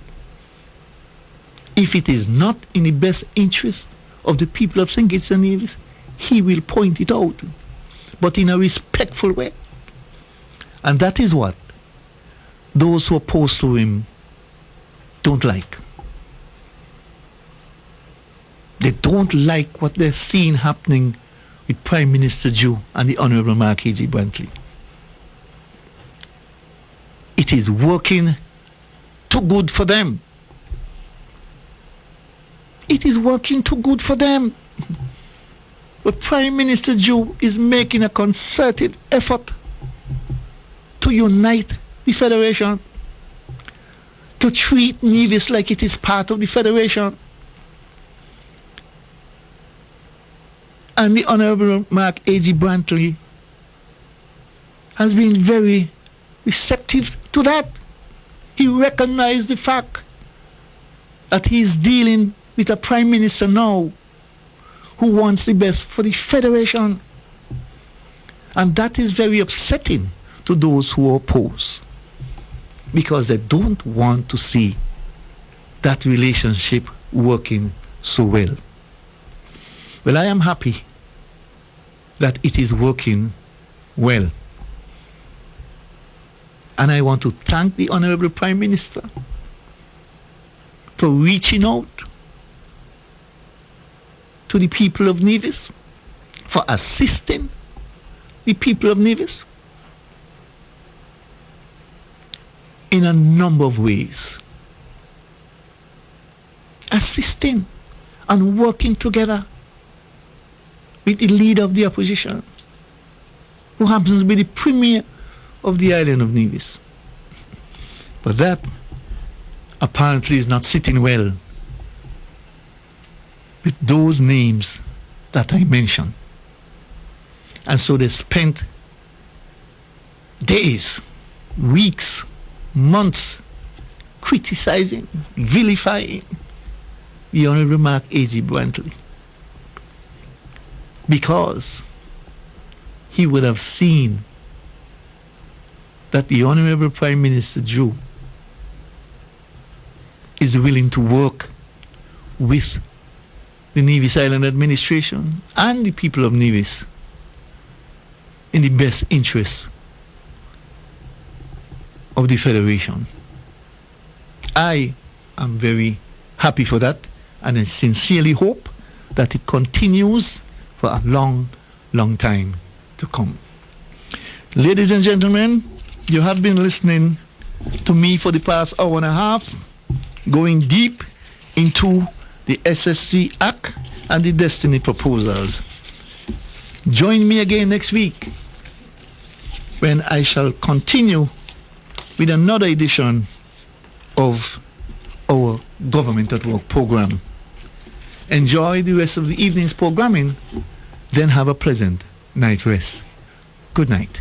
If it is not in the best interest of the people of St. Kitts and Nevis, he will point it out, but in a respectful way. And that is what those who are opposed to him don't like. They don't like what they're seeing happening with Prime Minister Jew and the Honorable Mark A.G. Brantley. It is working too good for them. It is working too good for them. But Prime Minister Jew is making a concerted effort to unite the Federation, to treat Nevis like it is part of the Federation. And the Honorable Mark A.G. Brantley has been very receptive to that. He recognized the fact that he is dealing with a Prime Minister now who wants the best for the Federation. And that is very upsetting to those who are opposed, because they don't want to see that relationship working so well. Well, I am happy that it is working well. And I want to thank the Honorable Prime Minister for reaching out to the people of Nevis, for assisting the people of Nevis in a number of ways. Assisting and working together with the leader of the opposition, who happens to be the premier of the island of Nevis. But that apparently is not sitting well with those names that I mentioned. And so they spent days, weeks, months criticizing, vilifying the Honorable Mark A.G. Brantley, because he would have seen that the Honorable Prime Minister Drew is willing to work with the Nevis Island administration and the people of Nevis in the best interest of the Federation. I am very happy for that, and I sincerely hope that it continues for a long, long time to come. Ladies and gentlemen, you have been listening to me for the past hour and a half, going deep into the SSC Act and the Destiny proposals. Join me again next week when I shall continue with another edition of our Government at Work program. Enjoy the rest of the evening's programming, then have a pleasant night rest. Good night.